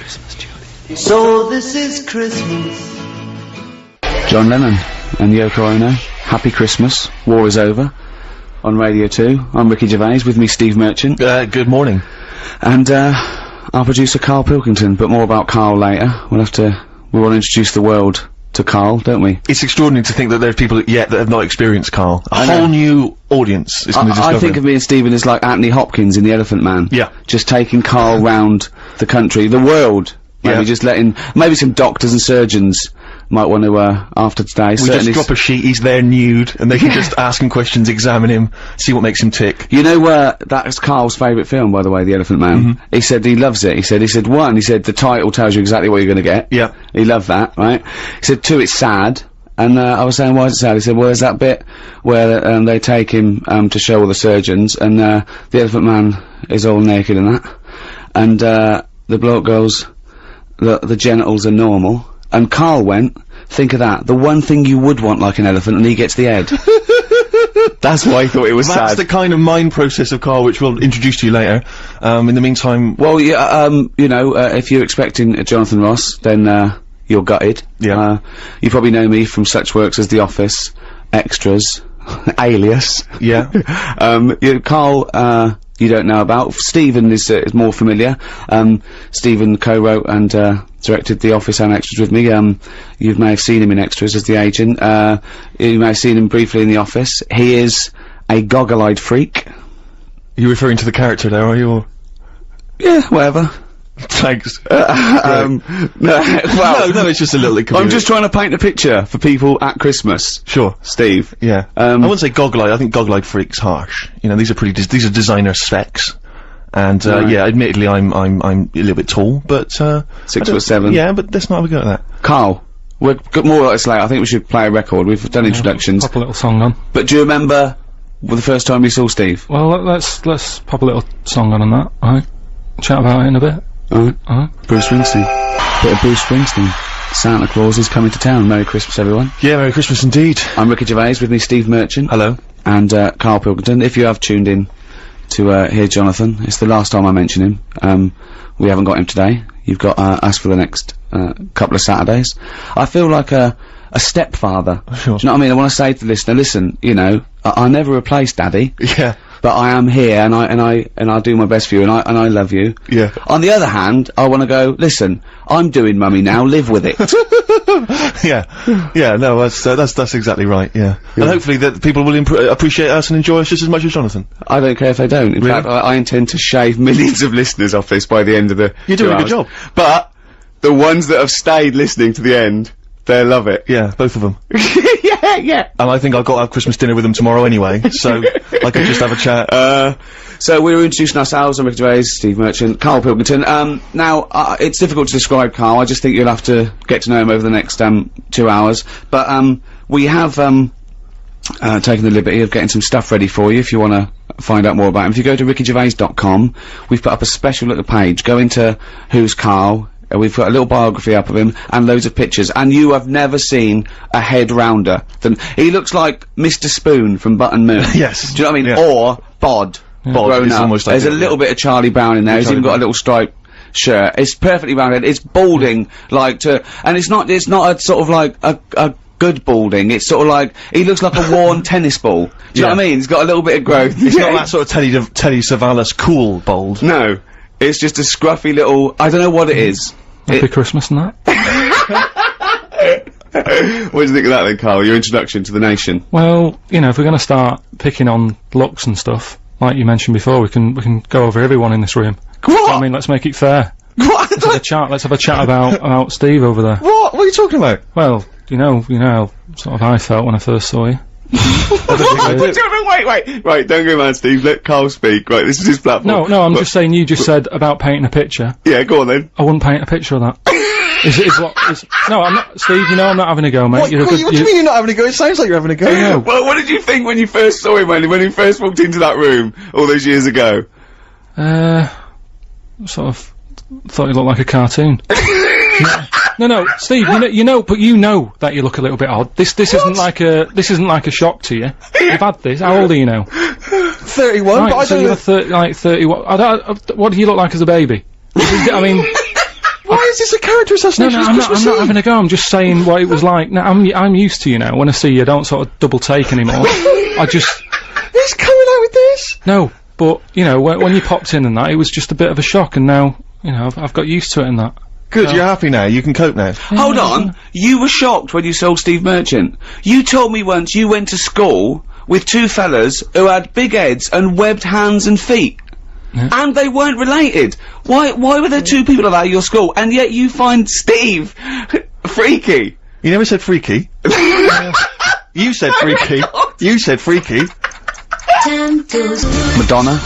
Christmas, Julie. So this is Christmas. John Lennon and Yoko Ono, Happy Christmas, War is Over, on Radio 2. I'm Ricky Gervais, with me Steve Merchant. Good morning. And, our producer Carl Pilkington, but more about Carl later. We want to introduce the world to Carl, don't we? It's extraordinary to think that there's people yet that have not experienced Carl. A whole new audience is going to discover I think of me and Stephen as like Anthony Hopkins in The Elephant Man. Yeah. Just taking Carl round the country, the world. Maybe just letting, maybe some doctors and surgeons might want to, after today. We just drop a sheet, he's there nude, and they can just ask him questions, examine him, see what makes him tick. You know, that's Carl's favourite film, by the way, The Elephant Man. He said he loves it. He said, one, the title tells you exactly what you're gonna get. Yeah. He loved that, right? He said, two, it's sad. And, I was saying, why is it sad? He said, well, there's that bit where, they take him, to show all the surgeons, and, the Elephant Man is all naked and that. And, the bloke goes, the genitals are normal. And Carl went, think of that, the one thing you would want like an elephant, and he gets the head. That's why he thought it was sad. That's the kind of mind process of Carl which we'll introduce to you later. In the meantime... Well, yeah, you know, if you're expecting Jonathan Ross, then, you're gutted. Yeah. You probably know me from such works as The Office, Extras, Alias. Yeah. Carl, you don't know about. Stephen is more familiar. Stephen co-wrote and, directed The Office and Extras with me. You may have seen him in Extras as the agent. You may have seen him briefly in The Office. He is a goggle-eyed freak. You're referring to the character there, are you? Or? Yeah, whatever. Thanks. No, it's just a little inconvenient. I'm just trying to paint a picture for people at Christmas. Sure. Steve. Yeah. I wouldn't say goggle-eyed, I think goggle-eyed freak's harsh. You know, these are these are designer specs. And, yeah, admittedly I'm a little bit tall, but, 6'7". Yeah, but let's not have a go at that. Carl, we've got more like this later. I think we should play a record. We've done introductions. Pop a little song on. But do you remember the first time you saw Steve? Well, let's pop a little song on that, alright? Chat about it in a bit. Alright. Bruce Springsteen. Bit of Bruce Springsteen. Santa Claus is coming to town. Merry Christmas, everyone. Yeah, Merry Christmas indeed. I'm Ricky Gervais, with me Steve Merchant. Hello. And, Carl Pilkington. If you have tuned in to, hear Jonathan, it's the last time I mention him. We haven't got him today. You've got, us for the next, couple of Saturdays. I feel like a stepfather. Sure. Do you know what I mean? I want to say to the listener, listen, you know, I never replace Daddy. Yeah. But I am here, and I do my best for you, and I love you. Yeah. On the other hand, I want to go, listen, I'm doing Mummy now, live with it. Yeah. Yeah, no, that's exactly right, yeah. And hopefully that people will appreciate us and enjoy us just as much as Jonathan. I don't care if they don't. In fact, I intend to shave millions of listeners off this by the end of the You're doing a good job. But, the ones that have stayed listening to the end, they'll love it. Yeah, both of them. Yeah. And I think I've got to have Christmas dinner with them tomorrow anyway, so I could just have a chat. So we're introducing ourselves. I'm Ricky Gervais, Steve Merchant, Carl Pilkington. Now, it's difficult to describe Carl. I just think you'll have to get to know him over the next, 2 hours. But, we have, taken the liberty of getting some stuff ready for you if you want to find out more about him. If you go to rickygervais.com, we've put up a special little page. Go into Who's Carl. We've got a little biography up of him, and loads of pictures, and you have never seen a head rounder than— he looks like Mr. Spoon from Button Moon. Yes. Do you know what I mean? Yeah. Or Bod. Bod grown is up. almost like There's a little bit of Charlie Brown in there. He's even got a little striped shirt. It's perfectly rounded. It's balding, and it's not a sort of like a good balding. It's sort of like, he looks like a worn tennis ball. Do you know what I mean? He's got a little bit of growth. It's not that sort of Telly Savalas cool bald. No. It's just a scruffy little— I don't know what it is. Happy Christmas and that. What do you think of that then, Carl? Your introduction to the nation? Well, you know, if we're gonna start picking on looks and stuff, like you mentioned before, we can go over everyone in this room. What? I mean, let's make it fair. What? Let's have a chat about Steve over there. What are you talking about? Well, you know how sort of I felt when I first saw you. Wait, right, don't go mad, Steve, let Carl speak, right, this is his platform. No, I'm just saying, you just said about painting a picture. Yeah, go on then. I wouldn't paint a picture of that. No, I'm not— Steve, you know I'm not having a go, mate. What do you mean you're not having a go? It sounds like you're having a go. No. Well, what did you think when you first saw him, when he first walked into that room, all those years ago? Sort of thought he looked like a cartoon. No, Steve, you know, but you know that you look a little bit odd. This isn't like a shock to you. You've had this. How old are you now? 31. Right, but I so don't you're 30, like 30. What do you look like as a baby? I mean, I is this a character assassination? No, I'm not having a go. I'm just saying what it was like. Now, I'm used to, when I see you, I don't sort of double take anymore. I just... He's coming out with this? No, but, when you popped in and that, it was just a bit of a shock, and now, I've got used to it and that. Good, you're happy now, you can cope now. Hold on, you were shocked when you saw Steve Merchant. You told me once you went to school with two fellas who had big heads and webbed hands and feet. Yeah. And they weren't related. Why were there two people like that at your school, and yet you find Steve freaky? You never said freaky. You said freaky. You said freaky. Madonna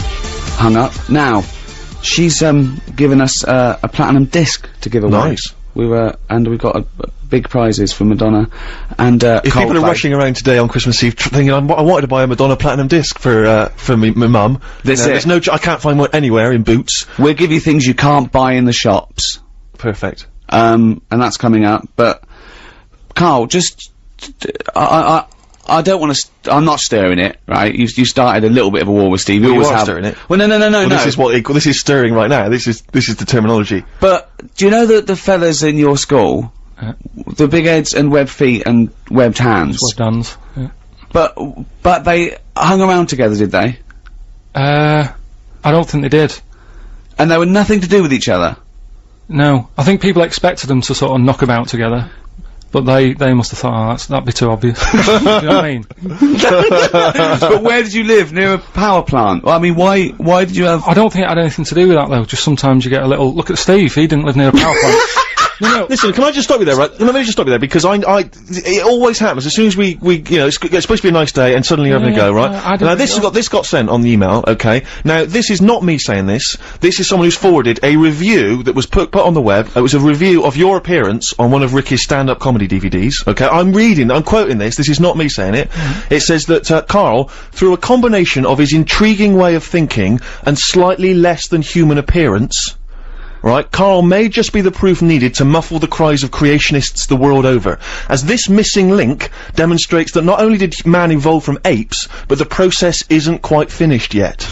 hung up. Now, she's given us a platinum disc to give away. Nice. We've got big prizes for Madonna, and if people are rushing around today on Christmas Eve thinking I wanted to buy a Madonna platinum disc for my mum, there's no I can't find one anywhere in Boots. We'll give you things you can't buy in the shops. Perfect. And that's coming up. But Carl, just I don't want to. I'm not stirring it, right? You started a little bit of a war with Steve. You always have stirring it. Well, no. This is stirring right now. This is the terminology. But do you know that the fellas in your school, the big heads and webbed feet and webbed hands, webbed hands. Yeah. But they hung around together, did they? I don't think they did. And they were nothing to do with each other. No, I think people expected them to sort of knock about together. But they must have thought, that'd be too obvious. Do you know what I mean? But where did you live? Near a power plant? Well, I mean, why did you have... I don't think it had anything to do with that, though. Just sometimes you get a little... Look at Steve, he didn't live near a power plant. No. Listen, can I just stop you there, right? Let me just stop you there, because it always happens, as soon as we it's supposed to be a nice day, and suddenly you're having a go, right? Now, this got sent on the email, okay? Now, this is not me saying this. This is someone who's forwarded a review that was put on the web. It was a review of your appearance on one of Ricky's stand-up comedy DVDs, okay? I'm quoting this. This is not me saying it. It says that, Carl, through a combination of his intriguing way of thinking and slightly less than human appearance, right, Carl may just be the proof needed to muffle the cries of creationists the world over, as this missing link demonstrates that not only did man evolve from apes, but the process isn't quite finished yet.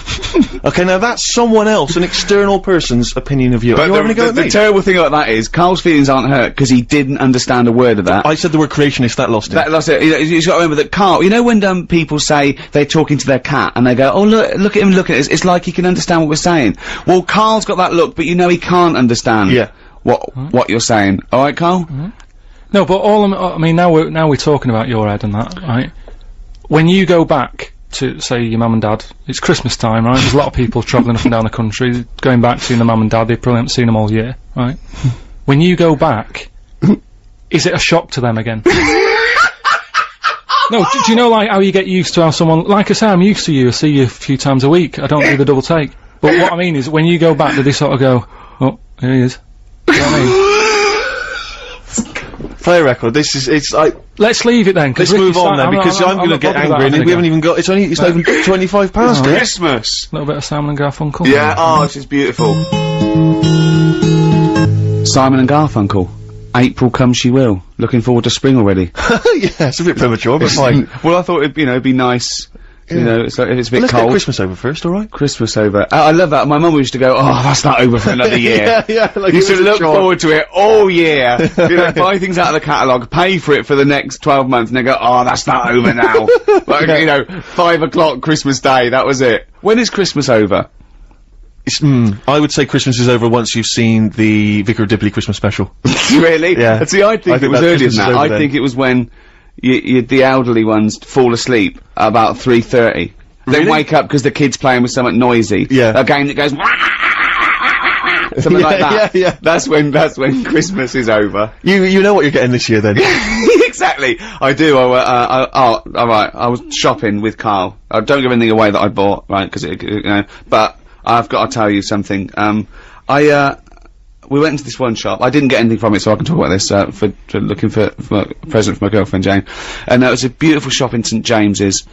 Okay, now that's someone else, an external person's opinion of you. But the terrible thing about that is, Carl's feelings aren't hurt, because he didn't understand a word of that. I said the word creationist, that lost him. That lost it. You've got to remember that Carl, when people say they're talking to their cat, and they go, oh look at him looking at us, it's like he can understand what we're saying. Well, Carl's got that look, but he can't understand what you're saying. All right, Carl? No, but I mean, now we're talking about your head and that, right? When you go back to, say, your mum and dad, it's Christmas time, right? There's a lot of people travelling up and down the country, going back, seeing the mum and dad, they probably haven't seen them all year, right? When you go back, is it a shock to them again? No, do you know, like, how you get used to how someone, like I say, I'm used to you, I see you a few times a week, I don't do the double take. But what I mean is, when you go back, do they sort of go, oh, here he is. You know what I mean? Play a record. It's like... Let's leave it then. Let's move on then, because I'm gonna get angry, and we haven't even got... It's not even 25 past yet. Christmas! A little bit of Simon and Garfunkel. Yeah, oh, this is beautiful. Simon and Garfunkel. April Come She Will. Looking forward to spring already. Yeah, it's a bit premature, but fine. Well, I thought it'd be nice... Yeah. It's like, if it's a bit Let's cold. get Christmas over first, alright? Christmas over. I love that. My mum used to go, oh, that's not over for another year. Yeah, like you should look forward to it all year. Buy things out of the catalogue, pay for it for the next 12 months, and they go, oh, that's not over now. Like, 5 o'clock Christmas Day, that was it. When is Christmas over? I would say Christmas is over once you've seen the Vicar of Dibley Christmas special. Really? Yeah. See, I think it was earlier than that. I think it was when the elderly ones fall asleep at about 3:30. Really? Then wake up because the kid's playing with something noisy. Yeah. A game that goes something like that. Yeah. That's when Christmas is over. You know what you're getting this year then. Exactly. I do. Alright. I was shopping with Carl. Don't give anything away that I bought, right? Because but I've got to tell you something. We went into this one shop. I didn't get anything from it, so I can talk about this, for looking for a present for my girlfriend Jane. And it was a beautiful shop in St James's.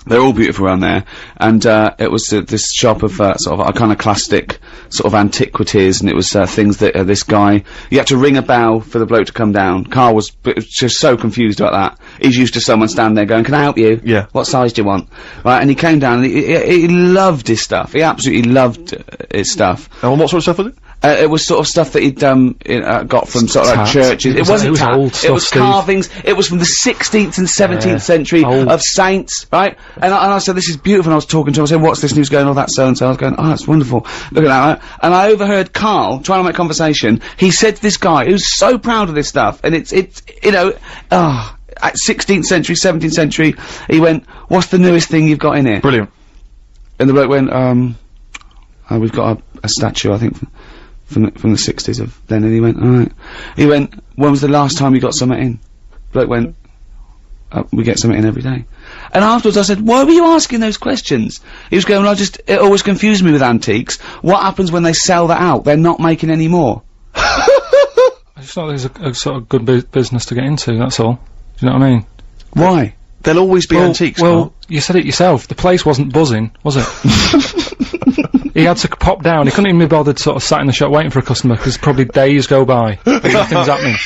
They're all beautiful around there. And, it was this shop of, sort of iconoclastic, sort of antiquities, and it was, things that, this guy, you had to ring a bell for the bloke to come down. Carl was just so confused about that. He's used to someone standing there going, can I help you? Yeah. What size do you want? Right, and he came down, and he loved his stuff. He absolutely loved his stuff. And what sort of stuff was it? It was sort of stuff that he'd got from sort of like churches. It wasn't tat. Old stuff, it was carvings. It was from the 16th and 17th century of saints, right? And I said, this is beautiful. And I was talking to him. I said, what's this news going on? That so and so. I was going, oh, that's wonderful. Look at that. Right? And I overheard Carl trying to make conversation. He said to this guy who's so proud of this stuff, and it's you know, at 16th century, 17th century, he went, what's the newest thing you've got in here? Brilliant. And the bloke went, we've got a statue, I think, from the 60s of then, and he went, alright. He went, when was the last time you got something in? The bloke went, we get something in every day. And afterwards I said, why were you asking those questions? He was going, well, it always confused me with antiques. What happens when they sell that out? They're not making any more. I just thought there's a sort of good business to get into, that's all. Do you know what I mean? Why? There'll always be antiques, Well, you said it yourself. The place wasn't buzzing, was it? He had to pop down. He couldn't even be bothered sort of sat in the shop waiting for a customer, because probably days go by. Nothing's happening.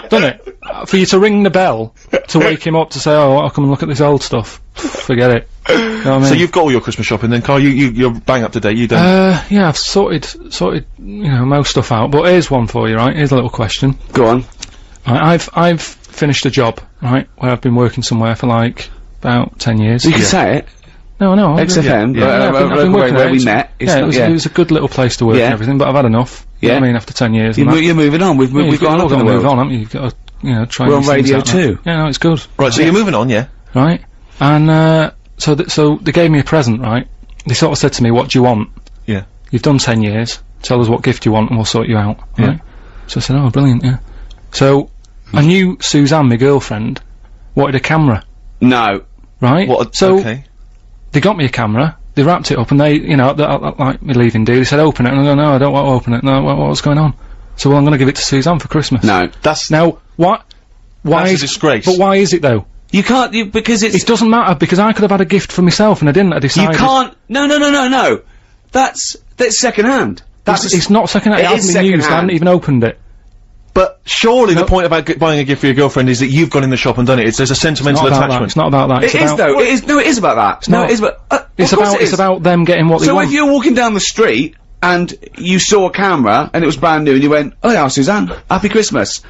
Doesn't it? For you to ring the bell, to wake him up to say, oh, I'll come and look at this old stuff. Forget it. You know what I mean? So you've got all your Christmas shopping then, Carl? You're bang up to date, you don't? Yeah, I've sorted, you know, most stuff out. But here's one for you, right? Here's a little question. Go on. Right, I've finished a job, right, where I've been working somewhere for like about 10 years. You can say it. No, XFM, I've been working where there. we met. It was a good little place to work and everything, but I've had enough. You know what I mean, after 10 years. You're moving on. We've gone up in the world. Move on, haven't you? You've got to, you know, try. We're on Radio 2. Yeah, no, it's good. Right, so you're moving on, yeah? Right, and so they gave me a present, right? They sort of said to me, "What do you want?" Yeah. You've done 10 years. Tell us what gift you want, and we'll sort you out. Yeah. Right? So I said, "Oh, brilliant, yeah." So I knew Suzanne, my girlfriend, wanted a camera. No. Right? So okay. they got me a camera, they wrapped it up, and they, you know, like me leaving do, they said, open it, and I go, no, I don't want to open it, no, what's going on? So, well, I'm gonna give it to Suzanne for Christmas. No. Now, why that's is a disgrace. But why is it, though? You can't, because It doesn't matter, because I could have had a gift for myself, and I didn't, I decided. You can't, no. That's second hand. It's not second hand, it hasn't been used, I haven't even opened it. But surely the point about buying a gift for your girlfriend is that you've gone in the shop and done it. There's a sentimental attachment. It's not about that. It is though. It is. No, it is about that. No, it is about. It's about them getting what they want. So if you're walking down the street and you saw a camera and it was brand new and you went, oh yeah, Suzanne, happy Christmas.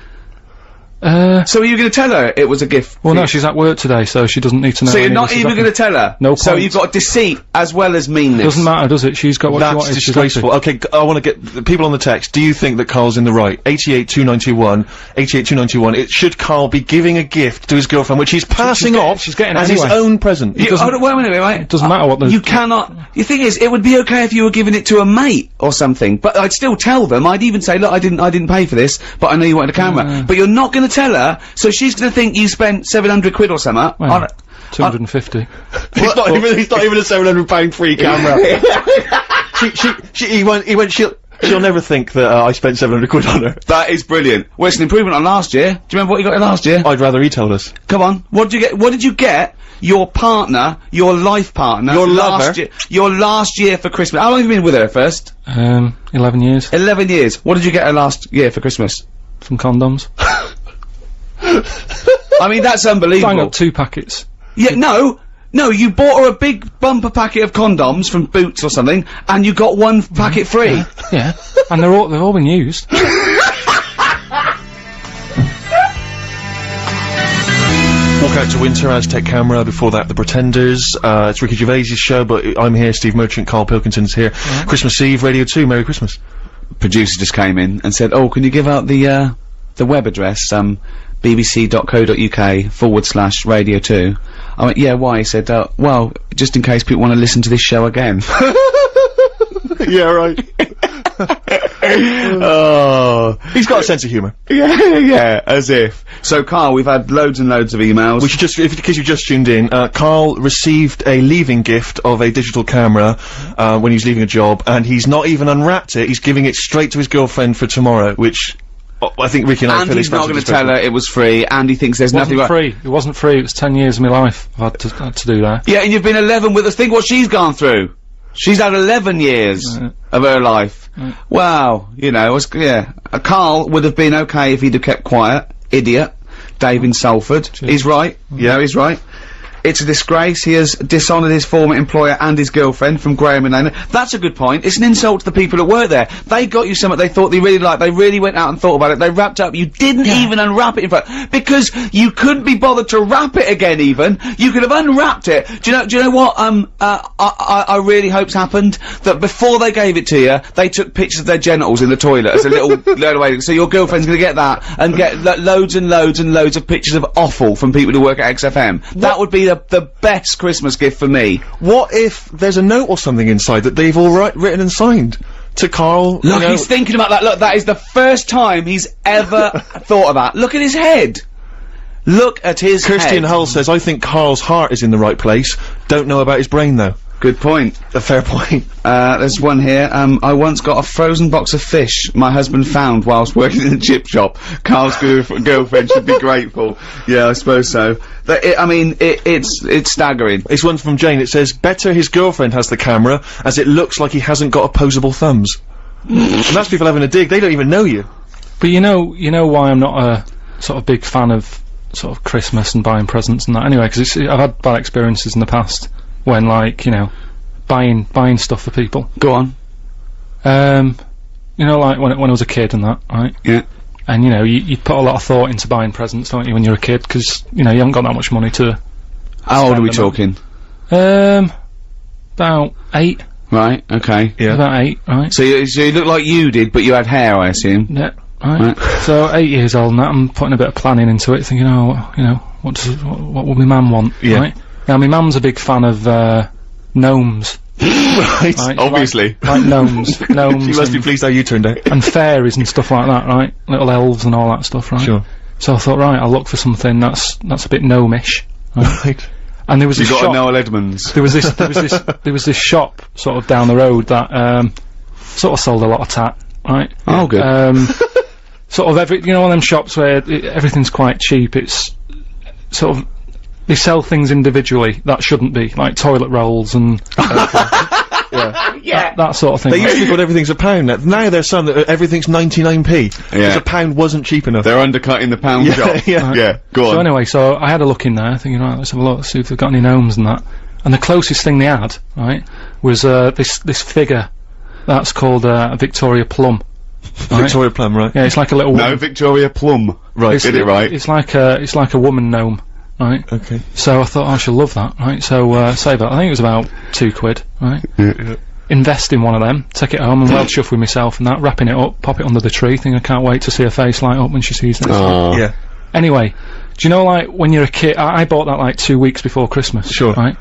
So are you going to tell her it was a gift? Well, no, she's at work today, so she doesn't need to know. So you're not even going to tell her? No point. So you've got deceit as well as meanness. Doesn't matter, does it? She's got what she wanted. That's disgraceful. Okay, I want to get the people on the text. Do you think that Carl's in the right? 882921. Should Carl be giving a gift to his girlfriend, which he's passing off she's getting as anyway. his own present? Wait a minute, right? It doesn't matter what the... You cannot... The thing is, it would be okay if you were giving it to a mate or something, but I'd still tell them. I'd even say, look, I didn't pay for this, but I know you wanted a camera. But you're not going to tell her, so she's going to think you spent 700 quid or something. Well, 250. He's not even a £700 free camera. She'll never think that I spent 700 quid on her. That is brilliant. Well, it's an improvement on last year. Do you remember what you got last year? I'd rather he told us. Come on. What did you get your partner, your life partner, your lover, your last year for Christmas? How long have you been with her first? 11 years. 11 years. What did you get her last year for Christmas? Some condoms. I mean, that's unbelievable. I got 2 packets. Yeah, no, you bought her a big bumper packet of condoms from Boots or something, and you got 1 packet free. Yeah, and they've all been used. Walk Out to Winter, Aztec Camera, before that The Pretenders. It's Ricky Gervais' show, but I'm here, Steve Merchant, Carl Pilkington's here. Christmas Eve, Radio 2, Merry Christmas. Producer just came in and said, oh, can you give out the web address, bbc.co.uk/radio 2. I went, yeah, why? He said, well, just in case people want to listen to this show again. Yeah, right. Oh. He's got a sense of humour. Yeah, as if. So, Carl, we've had loads and loads of emails. We should just, in case you just tuned in, Carl received a leaving gift of a digital camera, when he's leaving a job, and he's not even unwrapped it, he's giving it straight to his girlfriend for tomorrow, which... I think Ricky and I feel he's not going to tell her it was free, and he thinks there's nothing It wasn't free, it was 10 years of my life I've had to do that. Yeah, and you've been 11 with us. Think what she's gone through. She's had 11 years of her life. Wow, you know, Carl would have been okay if he'd have kept quiet. Idiot. Dave in Salford. He's right. Yeah, he's right. It's a disgrace. He has dishonoured his former employer and his girlfriend from Graham and Lane. That's a good point. It's an insult to the people that work there. They got you something they thought they really liked. They really went out and thought about it. They wrapped up. You didn't even unwrap it in front, because you couldn't be bothered to wrap it again even. You could have unwrapped it. Do you know what, I really hope's happened? That before they gave it to you, they took pictures of their genitals in the toilet as a little load away. So your girlfriend's gonna get that, and get loads and loads and loads of pictures of offal from people who work at XFM. That would be the best Christmas gift for me. What if there's a note or something inside that they've all written and signed? To Carl. Look, he's thinking about that. Look, that is the first time he's ever thought of that. Look at his head. Look at his head. Christian Hull says, I think Carl's heart is in the right place. Don't know about his brain, though. Good point. A fair point. There's one here. I once got a frozen box of fish my husband found whilst working in a chip shop. Carl's girlfriend should be grateful. Yeah, I suppose so. It's staggering. It's one from Jane. It says, better his girlfriend has the camera, as it looks like he hasn't got opposable thumbs. And that's people having a dig. They don't even know you. But you know why I'm not a sort of big fan of sort of Christmas and buying presents and that anyway, because I've had bad experiences in the past when, like, you know, buying stuff for people. Go on. You know, like when I was a kid and that, right? Yeah. And you know, you put a lot of thought into buying presents, don't you, when you're a kid? Because you know you haven't got that much money to. How old are we talking? About 8. Right. Okay. Yeah. About 8. Right. So you look like you did, but you had hair, I assume. Yeah. Right. So 8 years old and that, I'm putting a bit of planning into it, thinking, oh, you know, what will my mum want? Yeah. Right. Now my mum's a big fan of gnomes. Right. Obviously. Like gnomes. Gnomes. She must be pleased how you turned out. And fairies and stuff like that, right? Little elves and all that stuff, right? Sure. So I thought, right, I'll look for something that's a bit gnomish. Right. And there was this shop. You got a shop. Noel Edmonds. There was this shop sort of down the road that sort of sold a lot of tat, right? Oh, good. Sort of you know, one of them shops where everything's quite cheap. It's sort of, they sell things individually that shouldn't be, like toilet rolls and that sort of thing. They used to think everything's a pound. Now there's some that everything's 99p. Because a pound wasn't cheap enough. They're undercutting the pound shop. Yeah, go on. So anyway, so I had a look in there, thinking, right, let's have a look, see if they've got any gnomes and that. And the closest thing they had, right, was this figure that's called a Victoria Plum. Right? Victoria Plum, right? Yeah, it's like a little. No, Victoria Plum. Right, get it right. It's like a woman gnome. Right. Okay. So I thought, I shall love that. Right. So save that. I think it was about £2. Right. Yeah. Invest in one of them. Take it home and well chuff with myself and that. Wrapping it up. Pop it under the tree. Think I can't wait to see her face light up when she sees this. Yeah. Anyway, do you know, like when you're a kid? I bought that like 2 weeks before Christmas. Sure. Right.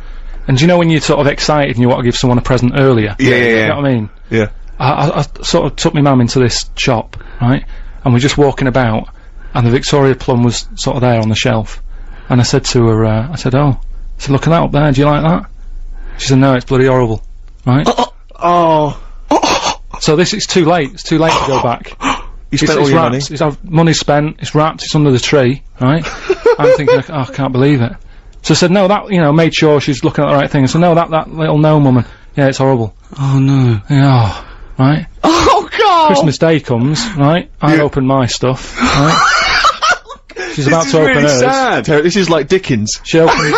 And do you know when you're sort of excited and you want to give someone a present earlier? Yeah. You know what I mean? Yeah. I sort of took my mum into this shop, right? And we're just walking about, and the Victoria Plum was sort of there on the shelf. And I said to her, I said, look at that up there, do you like that? She said, no, it's bloody horrible, right? So it's too late to go back. You spent all your money? Money's spent, it's wrapped, it's under the tree, right? I'm thinking, I can't believe it. So I said, no, that, you know, made sure she's looking at the right thing. I said, no, that little gnome woman, yeah, it's horrible. Oh no. Yeah, right? Oh god! Christmas Day comes, right? I open my stuff, right? She's about to open hers. Sad. This is like Dickens. She opened.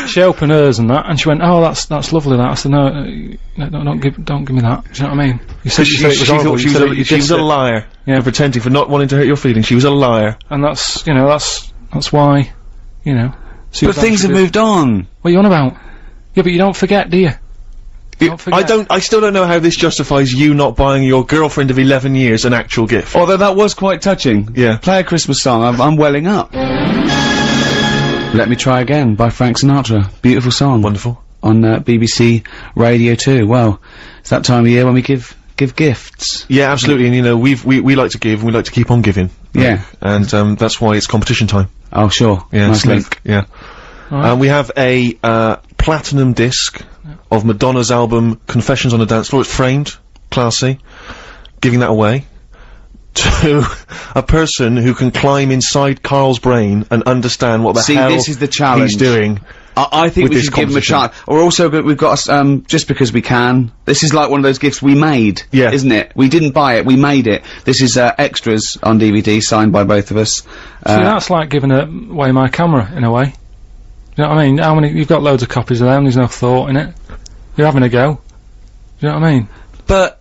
She opened hers and that, and she went, "Oh, that's lovely." That I said, "No, don't give me that." Do you know what I mean? You said it was horrible. She was a liar. Yeah, pretending for not wanting to hurt your feelings. She was a liar. And that's why, you know. But things have moved on. What are you on about? Yeah, but you don't forget, do you? I still don't know how this justifies you not buying your girlfriend of 11 years an actual gift. Although that was quite touching. Yeah. Play a Christmas song, I'm welling up. Let Me Try Again by Frank Sinatra. Beautiful song. Wonderful. On BBC Radio 2. Well, it's that time of year when we give gifts. Yeah, absolutely. And you know, we like to give, and we like to keep on giving. Yeah. And that's why it's competition time. Oh, sure. Yeah, nice link. Yeah. Right. We have a platinum disc of Madonna's album Confessions on a Dance Floor. It's framed, classy. Giving that away to a person who can climb inside Carl's brain and understand what the hell this is the challenge. he's doing. I think we should give him a chance. We're also we've got, just because we can. This is like one of those gifts we made. Yeah. Isn't it? We didn't buy it, we made it. This is, extras on DVD, signed by both of us. See, that's like giving away my camera, in a way. You know what I mean? You've got loads of copies of them, there's no thought in it. You're having a go. You know what I mean? But,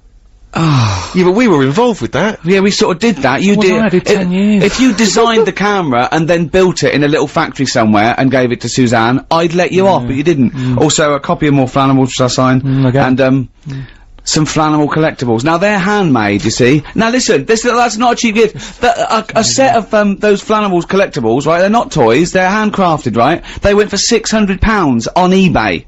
yeah, but we were involved with that. yeah, we sort of did that. You did. I did 10 years. If you designed the camera and then built it in a little factory somewhere and gave it to Suzanne, I'd let you off, but you didn't. Also, a copy of More Flammable, which I signed, again. and some Flammable collectibles. Now they're handmade, you see. Now listen, that's not a cheap gift. A set of those Flammables collectibles, right? They're not toys. They're handcrafted, right? They went for £600 on eBay.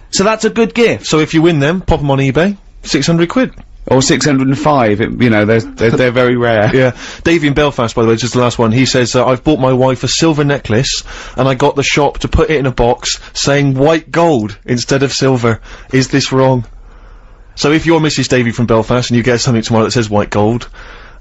So that's a good gift. So if you win them, pop them on eBay. 600 quid. Or 605, you know, they're very rare. Yeah. Davey in Belfast, by the way, just the last one, he says, I've bought my wife a silver necklace, and I got the shop to put it in a box, saying white gold instead of silver. Is this wrong? So if you're Mrs. Davey from Belfast, and you get something tomorrow that says white gold,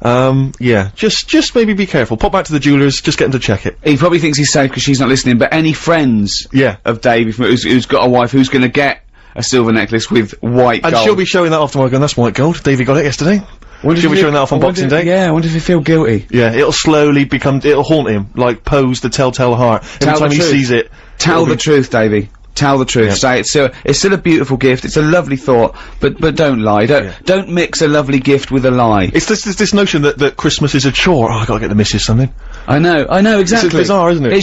yeah, just maybe be careful. Pop back to the jewellers, just get them to check it. He probably thinks he's safe because she's not listening, but any friends of Davey who's got a wife who's gonna get a silver necklace with white gold. And she'll be showing that off tomorrow going, that's white gold. Davey got it yesterday. She'll be showing that off on Boxing Day. Yeah, I wonder if he feel guilty. Yeah, it'll slowly it'll haunt him, like Pose the Telltale Heart. Every time he sees it. Tell the truth, Davey. Tell the truth. Say it's still a beautiful gift. It's a lovely thought, but don't lie. Don't mix a lovely gift with a lie. It's this notion that Christmas is a chore. Oh, I gotta get the missus something. I know, exactly. It's bizarre, isn't it? It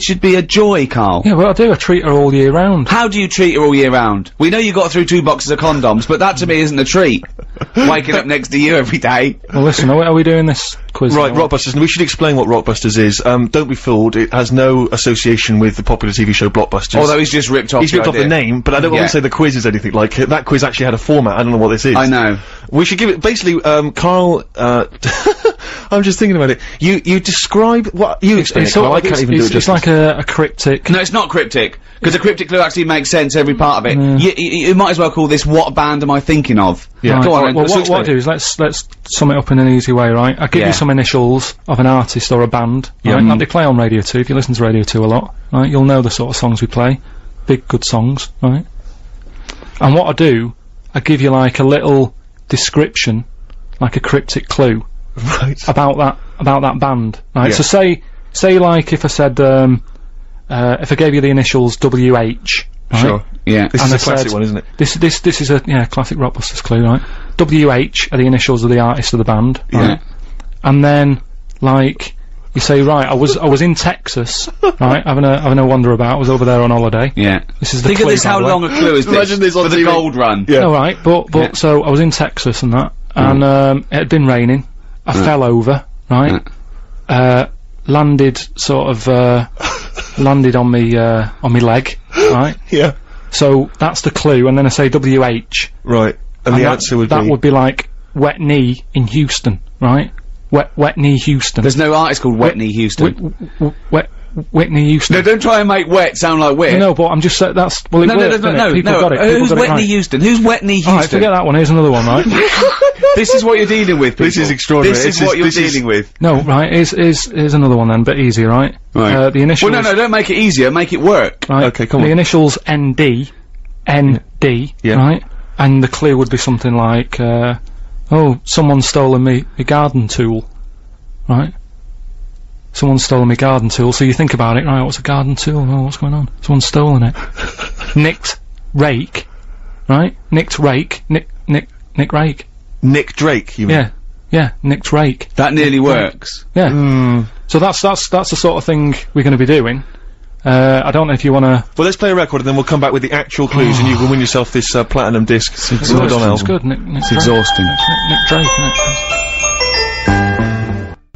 should be a joy, Carl. Yeah, well, I treat her all year round. How do you treat her all year round? We know you got through 2 boxes of condoms, but that to me isn't a treat. Waking up next to you every day. Well, listen, are we doing this quiz? Right, Rockbusters, and we should explain what Rockbusters is. Don't be fooled, it has no association with the popular TV show Blockbusters. Although he's just ripped off the name, but I don't want to say the quiz is anything like it. That quiz actually had a format, I don't know what this is. I know. We should give it, basically, Carl, I'm just thinking about it. You describe what, you explain it, Carl, I can't even do it justice. It's like a cryptic. No, it's not cryptic, because a cryptic clue actually makes sense, every part of it. You might as well call this, what band am I thinking of? Yeah. Go on, well, what I do is let's sum it up in an easy way, right? I give you some initials of an artist or a band, right? That they play on Radio 2, if you listen to Radio 2 a lot, right? You'll know the sort of songs we play. Big, good songs, right? And what I do, I give you like a little description, like a cryptic clue. Right. About that band, right? Yeah. So say like if I said, if I gave you the initials WH, right? Sure. Yeah. This is a classic one, isn't it? This is a classic Rockbusters clue, right? WH are the initials of the artist of the band, right? And then like you say, right, I was in Texas, right, having a wander about. I was over there on holiday. Yeah. This is the Think clue, of this, how long a clue is this? Imagine this on for the TV. gold run. Yeah. All right, but so I was in Texas and that, and it had been raining. I fell over, right? Landed sort of landed on me leg, right? Yeah. So that's the clue, and then I say WH. Right. And the answer would be... That would be like Wet Knee in Houston, right? Wet Knee Houston. There's no artist called Wet Knee Houston. Whitney Houston. No, don't try and make wet sound like wit. No, but I'm just saying that's well. No, People got it. Who's Whitney Houston? Who's Whitney Houston? Alright, forget that one. Here's another one, right? This is what you're dealing with, people. This is extraordinary. This is what you're dealing with. No, right. Here's another one then, but easier, right? Right. The initials. Well, no, don't make it easier. Make it work. Right. Okay, come on. The initials ND, right? And the clue would be something like, oh, someone's stolen me garden tool, right? Someone's stolen my garden tool, so you think about it, right, what's a garden tool? Oh, what's going on? Someone's stolen it. Nicked rake, right? Nicked rake, Nick rake. Nick Drake, you mean? Yeah, nicked rake. That nearly works. Yeah. So that's the sort of thing we're gonna be doing. I don't know if you wanna... Well, let's play a record and then we'll come back with the actual clues and you can win yourself this, platinum disc. It's good, Nick It's exhausting. Nick Drake, isn't it?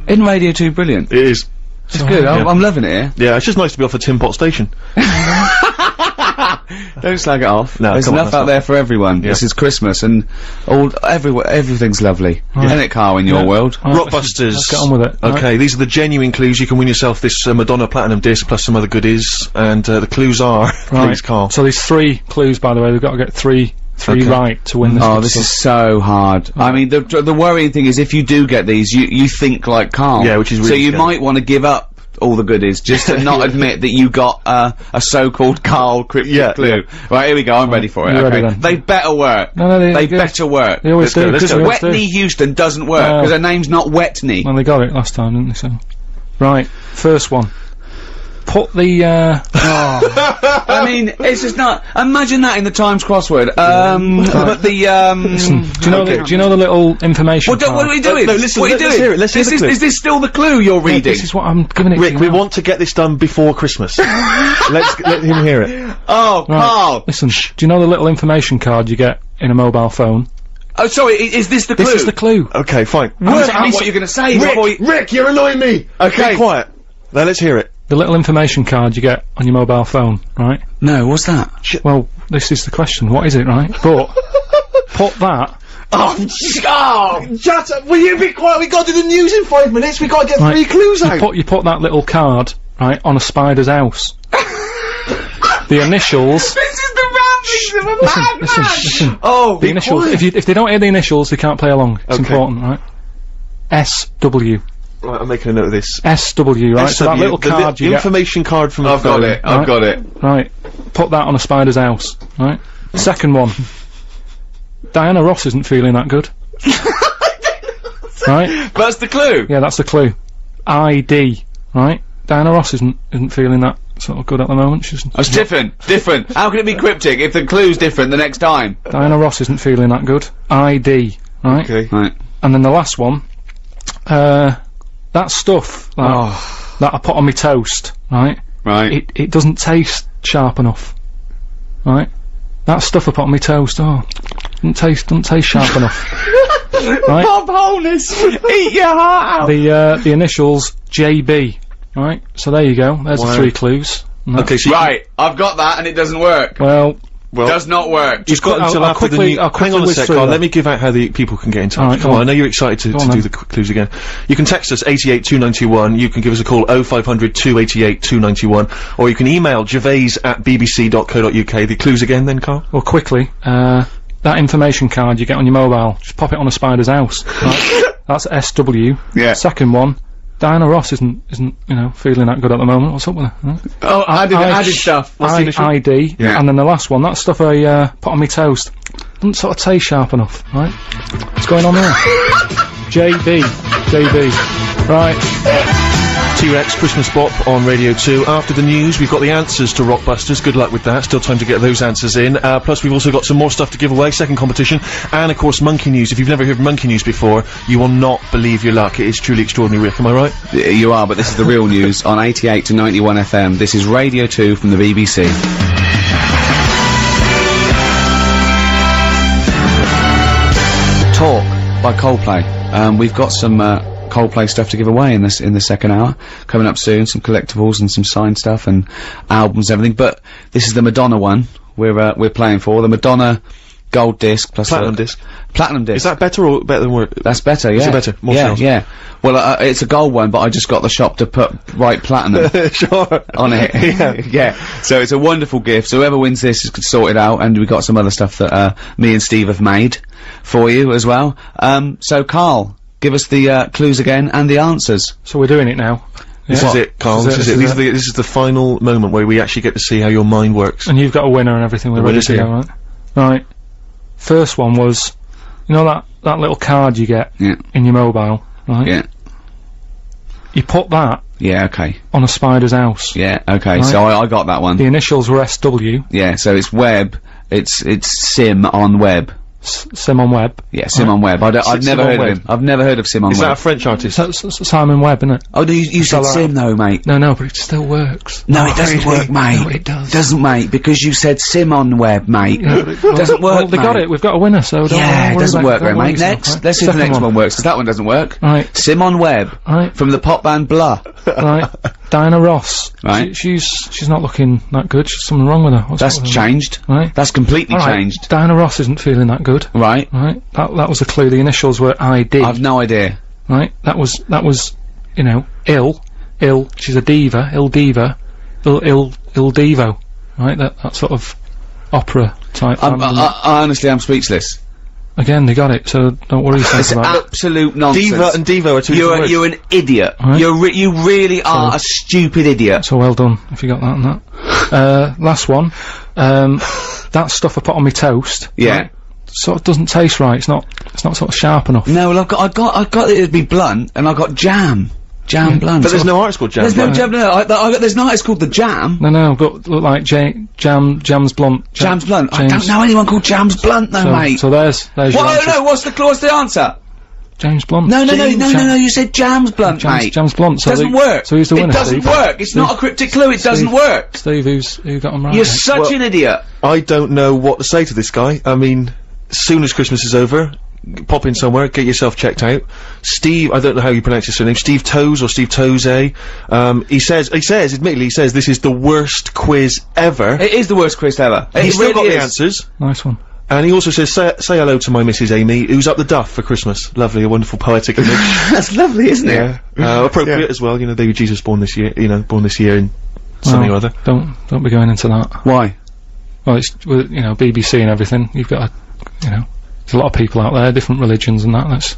Isn't Radio 2 brilliant? It is. It's good, I'm loving it here. Yeah, it's just nice to be off a Tin Pot station. Don't slag it off. No, there's enough out there for everyone. Yeah. This is Christmas and everything's lovely. Isn't it, Carl, in your world? Rockbusters. Let's get on with it. Okay, these are the genuine clues. You can win yourself this Madonna Platinum disc plus some other goodies. And the clues are... Please, Carl. So there's 3 clues, by the way. We've got to get three right to win this. Oh, this is so hard. I mean, the worrying thing is if you do get these, you think like Carl. Yeah, which is really so you scary. might want to give up all the goodies, just to not admit that you got a so-called Carl cryptic clue. Right, here we go. I'm ready for it. You're Okay, ready then. they better work. No, they better work. They always do. let's go. Wetney Houston doesn't work because her name's not Wetney. Well, they got it last time, didn't they? So, right, first one. Put the I mean, it's just not. Imagine that in the Times crossword. But the Listen, do you know the little information? What are we doing? No, listen, what are you let's doing? hear it, let's hear the clue. Is this still the clue you're reading? This is what I'm giving it to Rick, you we now. want to get this done before Christmas. let him hear it. Oh, Right, Carl. listen, do you know the little information card you get in a mobile phone? Oh, sorry. Is this the clue? This is the clue. Okay, fine. Tell me what you're going to say before you... Rick, you're annoying me. Okay. Be quiet. Now let's hear it. The little information card you get on your mobile phone, right? No, what's that? Well, this is the question. What is it, right? But put that. Shut up! Will you be quiet? We got to do the news in 5 minutes. We got to get Right, 3 clues out. You put that little card right on a spider's house. The initials. This is the ramblings of a madman! Listen. Oh, The initials. If they don't hear the initials, they can't play along. It's important, right? SW. Right, I'm making a note of this. SW, right? So that SW, little the card you get. information card from the I've got phone. it. I've got it. Right. Put that on a spider's house, right? Second one. Diana Ross isn't feeling that good. Right? That's the clue. Yeah, that's the clue. ID, right? Diana Ross isn't feeling that sort of good at the moment. She's It's different. How can it be cryptic if the clue's different the next time? Diana Ross isn't feeling that good. ID, right? Okay. Right. And then the last one, that stuff that I put on my toast, right? Right. It doesn't taste sharp enough, right? That stuff I put on my toast, doesn't taste sharp enough, right? Bob Holness, eat your heart out. The initials JB, right? So there you go. There's the 3 clues. And that's- Okay, so Right, I've got that and it doesn't work. Well, Does not work. you've got until I'll after the quickly- new... I'll Hang quickly on a whiz sec, through Carl. that. Let me give out how the people can get in touch. Alright, Come go on, on. I know you're excited to Go on do then. the clues again. You can text us 882921. You can give us a call 0500 288 291, or you can email gervais@bbc.co.uk. The clues again, then, Carl. well, quickly. That information card you get on your mobile, just pop it on a spider's house. Right? That's SW. Yeah. Second one, Diana Ross isn't feeling that good at the moment. What's up with her? Huh? Oh, added stuff. What's the initial? ID. Yeah. And then the last one, that stuff I put on my toast, doesn't sort of taste sharp enough, right? What's going on there? JB. Right. T-Rex Christmas Bop on Radio 2. After the news, we've got the answers to Rockbusters. Good luck with that. Still time to get those answers in. Plus, we've also got some more stuff to give away. Second competition. And, of course, Monkey News. If you've never heard Monkey News before, you will not believe your luck. It is truly extraordinary, Rick. Am I right? You are, but this is the real news on 88 to 91 FM. This is Radio 2 from the BBC. Talk by Coldplay. We've got some Coldplay stuff to give away in the second hour. Coming up soon, some collectibles and some signed stuff and albums and everything. But this is the Madonna one we're playing for. The Madonna gold disc plus Platinum disc. Platinum disc. Is that better or better than work? That's better, yeah. Is it better? More yeah, sales? yeah. Well, it's a gold one, but I just got the shop to put right platinum Sure. on it. Yeah. So it's a wonderful gift. So whoever wins this is sorted out, and we've got some other stuff that me and Steve have made for you as well. So Carl, give us the clues again and the answers. So we're doing it now. This Yeah. is it, Carl. This is it. This is the final moment where we actually get to see how your mind works. And you've got a winner and everything. We're ready winner's to go, here. right? Right. First one was, that little card you get Yeah. in your mobile, right? Yeah. You put that Yeah. Okay. on a spider's house. Yeah. Okay. Right. So I got that one. The initials were SW. Yeah. So it's web. It's Sim on web. Simon Webb. Yeah. Sim on web. I've never Simon heard of Webb. him. I've never heard of Sim on Is that a web. French artist? Simon Webb, isn't it? Oh, no, you said that Sim though, mate. No, but it still works. No, it doesn't work, mate. No, it does. Doesn't, mate, because you said Sim on web, mate. Doesn't work, Well, they got mate. it. We've got a winner, so don't Yeah, it worry doesn't about work don't very, worry mate. yourself, Next, right? let's see if the Second next one works, because that one doesn't work. Right. Sim on web. Right. From the pop band Blur. Right. Diana Ross. Right. She's not looking that good. There's something wrong with her. What's That's up with her? changed. Right. That's completely All right. changed. Diana Ross isn't feeling that good. Right. Right. That was a clue. The initials were ID. I've no idea. Right. That was ill. She's a diva. Ill diva. Ill divo. Right. That sort of opera type. I honestly, I'm speechless. Again, they got it, so don't worry yourself about it. Absolute nonsense. Diva and Devo are two different words. You're an idiot. Right. You really are a stupid idiot. So well done, if you got that and that. Last one. That stuff I put on my toast. Yeah. Right, sort of doesn't taste right. It's not sort of sharp enough. No, well, I got it to be blunt, and I got jam. Jam blunt. But there's no artist called Jam. There's no jam, no. There's an artist called The Jam. No, but look like Jam's Blunt. Jam's Blunt. I don't know anyone called Jam's Blunt, though, mate. So there's your answer. No, what's the answer? James Blunt. No, you said Jam's Blunt, mate. Jam's Blunt. So doesn't work. So who's the winner, It doesn't work. It's not a cryptic clue. It doesn't work. Steve, who got him right? You're such an idiot. I don't know what to say to this guy. I mean, as soon as Christmas is over, pop in somewhere, get yourself checked out. Steve, I don't know how you pronounce his surname, Steve Toes or Steve Toze. He says, admittedly, this is the worst quiz ever. It is the worst quiz ever. He's still got the answers. Nice one. And he also says, say hello to my Mrs. Amy, who's up the duff for Christmas. Lovely, a wonderful poetic image. That's lovely, isn't it? Appropriate as well, you know, baby Jesus born this year in something or other. Don't be going into that. Why? Well, it's, you know, BBC and everything, you've got you know, there's a lot of people out there, different religions and that, let's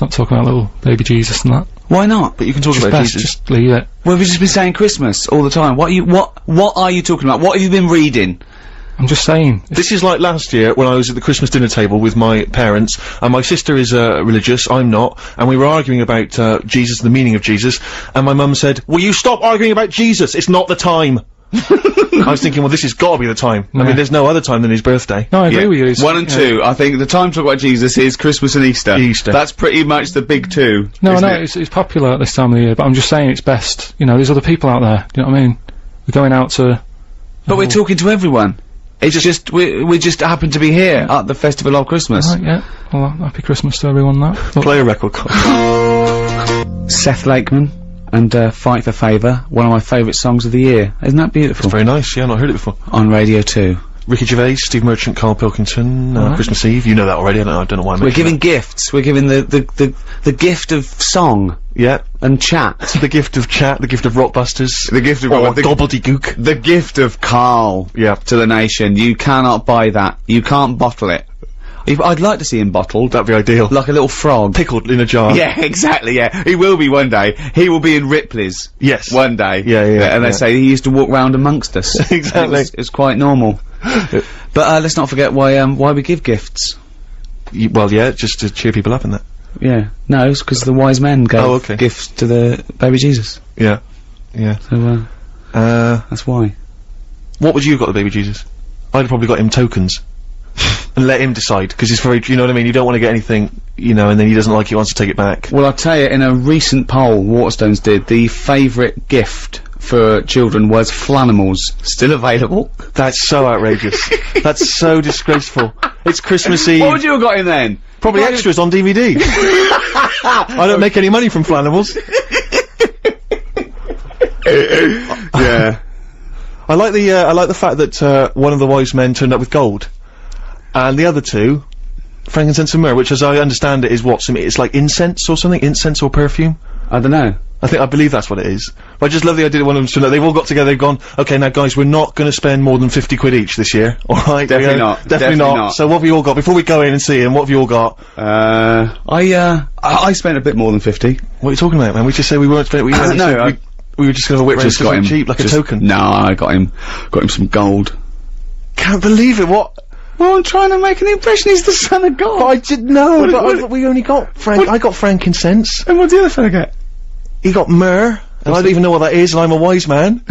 not talk about little baby Jesus and that. Why not? But you can talk Just about best, Jesus. just leave it. Well, we've just been saying Christmas all the time. What are you talking about? What have you been reading? I'm just saying. This is like last year when I was at the Christmas dinner table with my parents, and my sister is religious, I'm not, and we were arguing about Jesus, the meaning of Jesus, and my mum said, "Will you stop arguing about Jesus? It's not the time." I was thinking, well, this has got to be the time. I mean, there's no other time than his birthday. No, I agree with you. It's, 1 and 2. I think the time to talk about Jesus is Christmas and Easter. That's pretty much the big two. No, it's popular at this time of the year, but I'm just saying it's best. You know, there's other people out there. Do you know what I mean? We're going out to. But we're talking to everyone. It's just we just happen to be here at the Festival of Christmas. Right, yeah. Well, happy Christmas to everyone. That. Play a record. Seth Lakeman and Fight for Favour, one of my favourite songs of the year. Isn't that beautiful? It's very nice. Yeah, I've not heard it before. On Radio 2. Ricky Gervais, Steve Merchant, Carl Pilkington, Christmas Eve. You know that already. I don't know why I'm We're giving gifts. We're giving the gift of song. Yeah. And chat. The gift of chat, the gift of Rockbusters. The gift of gobbledygook. The gift of Carl. Yeah. To the nation. You cannot buy that. You can't bottle it. I'd like to see him bottled. That'd be ideal. Like a little frog. Pickled in a jar. Yeah, exactly, yeah. He will be one day. He will be in Ripley's. Yes. One day. Yeah. And they say he used to walk round amongst us. Exactly. It's quite normal. But, let's not forget why we give gifts. Well, yeah, just to cheer people up and that. Yeah. No, it's because the wise men gave gifts to the baby Jesus. Yeah. So, that's why. What would you have got the baby Jesus? I'd have probably got him tokens. And let him decide, because he's very, you know what I mean, you don't want to get anything, you know, and then he doesn't like it, he wants to take it back. Well, I'll tell you, in a recent poll Waterstones did, the favourite gift for children was Flanimals. Still available? That's so outrageous. That's so disgraceful. It's Christmas Eve. What would you have got him then? Probably extras on DVD. I don't make any money from Flanimals. Yeah. I like the fact that, one of the wise men turned up with gold. And the other two, frankincense and myrrh, which as I understand it is what, it's like incense or something? Incense or perfume? I don't know. I believe that's what it is. But I just love the idea that one of them to know, they've all got together, they've gone, okay, now guys, we're not gonna spend more than 50 quid each this year, alright? Definitely not. Definitely not. So what have you all got? Before we go in and see him, what have you all got? I spent a bit more than 50. What are you talking about, man? We just say we weren't spending, we were just gonna whip just got him cheap, like a token. No, I got him some gold. Can't believe it, what? Well, I'm trying to make an impression, he's the son of God. But I didn't know, we only got I got frankincense. And what did the other fella get? He got myrrh, and I don't even know what that is, and I'm a wise man.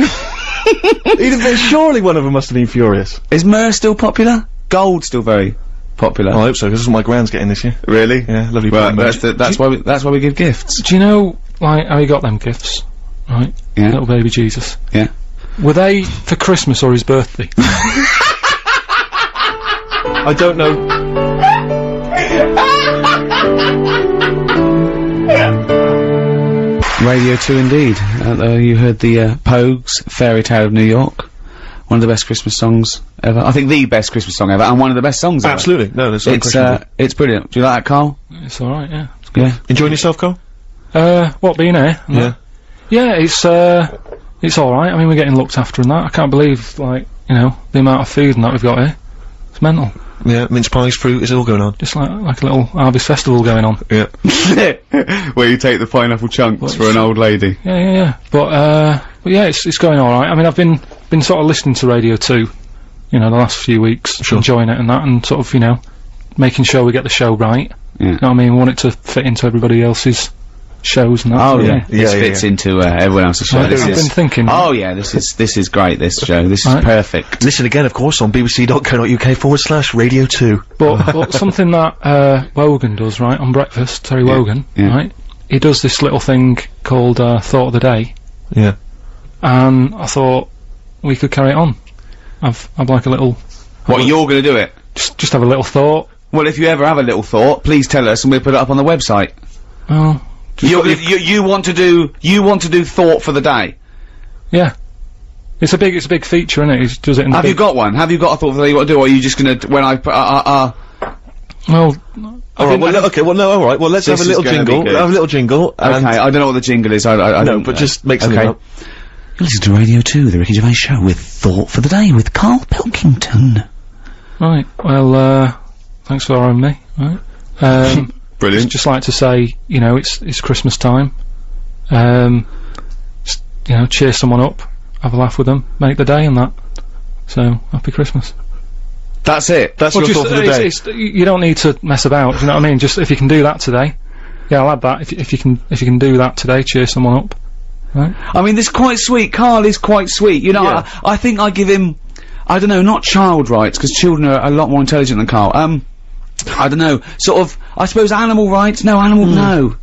Surely one of them must have been furious. Is myrrh still popular? Gold still very popular? I hope so, because this is what my grand's getting this year. Really? Yeah, lovely. Well, that's why we give gifts. Do you know, like, how he got them gifts? Right? Yeah. Little baby Jesus. Yeah. Were they for Christmas or his birthday? I don't know. Radio 2 indeed. You heard the Pogues, Fairy Tale of New York. One of the best Christmas songs ever. I think the best Christmas song ever, and one of the best songs ever. Absolutely. No, there's no question. It's brilliant. Do you like that, Carl? It's alright, yeah. Yeah. Enjoying yourself, Carl? What, being here? Yeah. Yeah, it's alright. I mean, we're getting looked after and that. I can't believe, like, you know, the amount of food and that we've got here. It's mental. Yeah, mince pies, fruit, it's all going on. Just like a little harvest festival going on. Yeah. Where you take the pineapple chunks for an old lady. Yeah. But yeah, it's going alright. I mean, I've been sort of listening to Radio 2, the last few weeks, enjoying it and that, and sort of, making sure we get the show right. Yeah. You know what I mean? We want it to fit into everybody else's shows and that. Oh yeah, this fits into everyone else's show. I've been thinking. Oh yeah, this is great. This show, this is perfect. Listen again, of course, on bbc.co.uk/Radio 2. But something that Wogan does, right, on breakfast, Terry Wogan, right? He does this little thing called Thought of the Day. Yeah. And I thought we could carry it on. I've like a little. What, you're going to do it? Just have a little thought. Well, if you ever have a little thought, please tell us, and we'll put it up on the website. Oh. You want to do thought for the day? Yeah. It's a big feature, isn't it? He does it in Have you got one? Have you got a thought for the day you want to do, or are you just gonna, when I put, Well... Alright, alright, well, let's have a little jingle. Have a little jingle. Okay, I don't know what the jingle is, I no, but just make something up. You listen to Radio 2, the Ricky Gervais Show, with Thought for the Day, with Carl Pilkington. Right, well, thanks for having me, right? Brilliant. Just like to say, it's Christmas time. Cheer someone up, have a laugh with them, make the day and that. So, happy Christmas. That's it. That's your thought for the day. You don't need to mess about, do you know what I mean? Just, if you can do that today. Yeah, I'll add that. If you can do that today, cheer someone up. Right? I mean, this is quite sweet. Carl is quite sweet. I think I give him, I don't know, not child rights, because children are a lot more intelligent than Carl. I don't know, sort of, I suppose animal rights? No, no.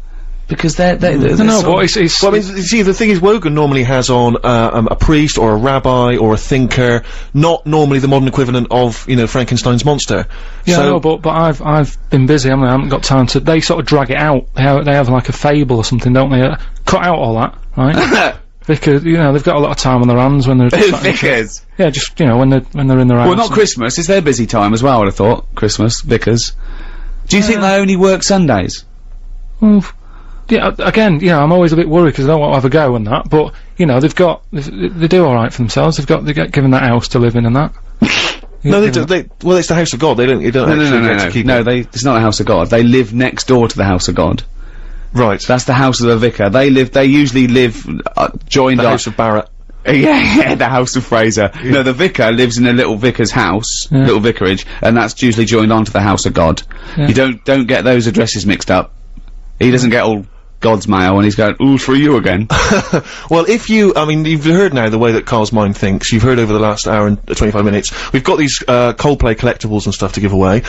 Because they're no, but it's well, I mean, see, the thing is, Wogan normally has on, a priest or a rabbi or a thinker, not normally the modern equivalent of, Frankenstein's monster. Yeah, so but I've been busy, I haven't got time to, they sort of drag it out. They have like a fable or something, don't they? Cut out all that, right? Because, they've got a lot of time on their hands when they're... Vickers? Yeah, just, when they're in their house. Well, not Christmas, it's their busy time as well, I'd have thought. Christmas, Vickers. Do you think they only work Sundays? Well, yeah, again, I'm always a bit worried because I don't want to have a go and that, but, they do alright for themselves, they get given that house to live in and that. No, well, it's the house of God, they don't actually keep it. No, it's not a house of God, they live next door to the house of God. Right. That's the house of the vicar. They usually live, joined the house of Barrett. Yeah, the house of Fraser. Yeah. No, the vicar lives in a little vicar's house, little vicarage, and that's usually joined on to the house of God. Yeah. You don't get those addresses mixed up. He doesn't get all God's mail and he's going, ooh, for you again. Well, you've heard now the way that Carl's mind thinks. You've heard over the last hour and 25 minutes. We've got these, Coldplay collectibles and stuff to give away.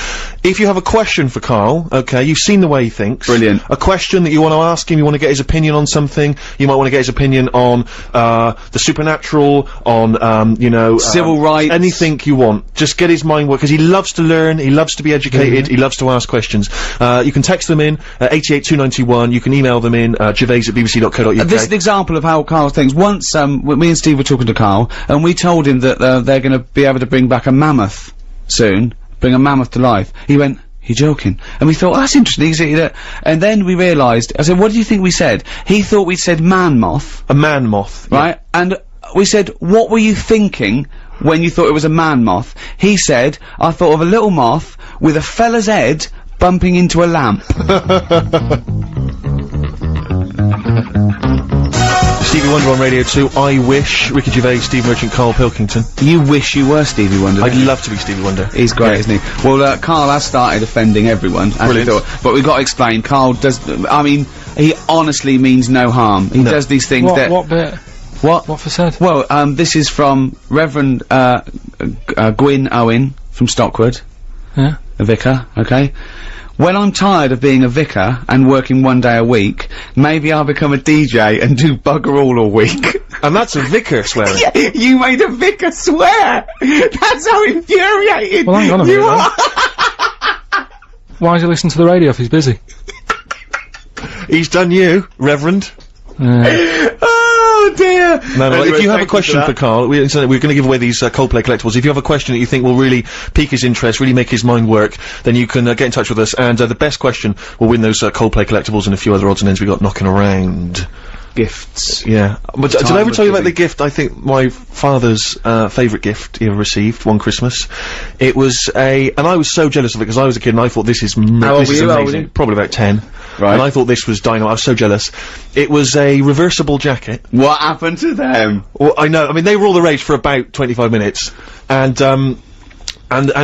If you have a question for Carl, okay, you've seen the way he thinks. Brilliant. A question that you want to ask him, you want to get his opinion on something, you might want to get his opinion on, the supernatural, on, civil rights. Anything you want. Just get his mind work, because he loves to learn, he loves to be educated, he loves to ask questions. You can text them in, 88291, you can email them in, gervais@bbc.co.uk. This is an example of how Carl thinks. Once, me and Steve were talking to Carl, and we told him that, they're gonna be able to bring back a mammoth soon, bring a mammoth to life. He went, you're joking. And we thought, oh, that's interesting, and then we realised, I said, what do you think we said? He thought we said man moth. A man moth. Right? Yeah. And we said, what were you thinking when you thought it was a man moth? He said, I thought of a little moth with a fella's head bumping into a lamp. Stevie Wonder on Radio 2, I wish. Ricky Gervais, Steve Merchant, Carl Pilkington. You wish you were Stevie Wonder. I'd love to be Stevie Wonder. He's great, isn't he? Well, Carl has started offending everyone, as we thought, but we've got to explain, Carl does, he honestly means no harm. He does these things What bit? What? What for said? Well, this is from Reverend, Gwyn Owen from Stockwood. Yeah. A vicar, okay? When I'm tired of being a vicar and working one day a week, maybe I'll become a DJ and do bugger all a week. And that's a vicar swearing. Yeah, you made a vicar swear! That's how infuriated well, hang on a minute, Why does he listen to the radio if he's busy? He's done you, Reverend. Oh dear! No, if you have a question for Carl, we're going to give away these Coldplay collectibles. If you have a question that you think will really pique his interest, really make his mind work, then you can get in touch with us, and the best question will win those Coldplay collectibles and a few other odds and ends we got knocking around. gifts. Yeah. But did I ever of tell you about the giving. gift? I think my father's favourite gift he ever received one Christmas. It was and I was so jealous of it because I was a kid and I thought this is old were this is you? How old were amazing. you? Probably about 10. Right. And I thought this was dynamite. I was so jealous. It was a reversible jacket. What happened to them? Well, I know. I mean, they were all the rage for about 25 minutes, and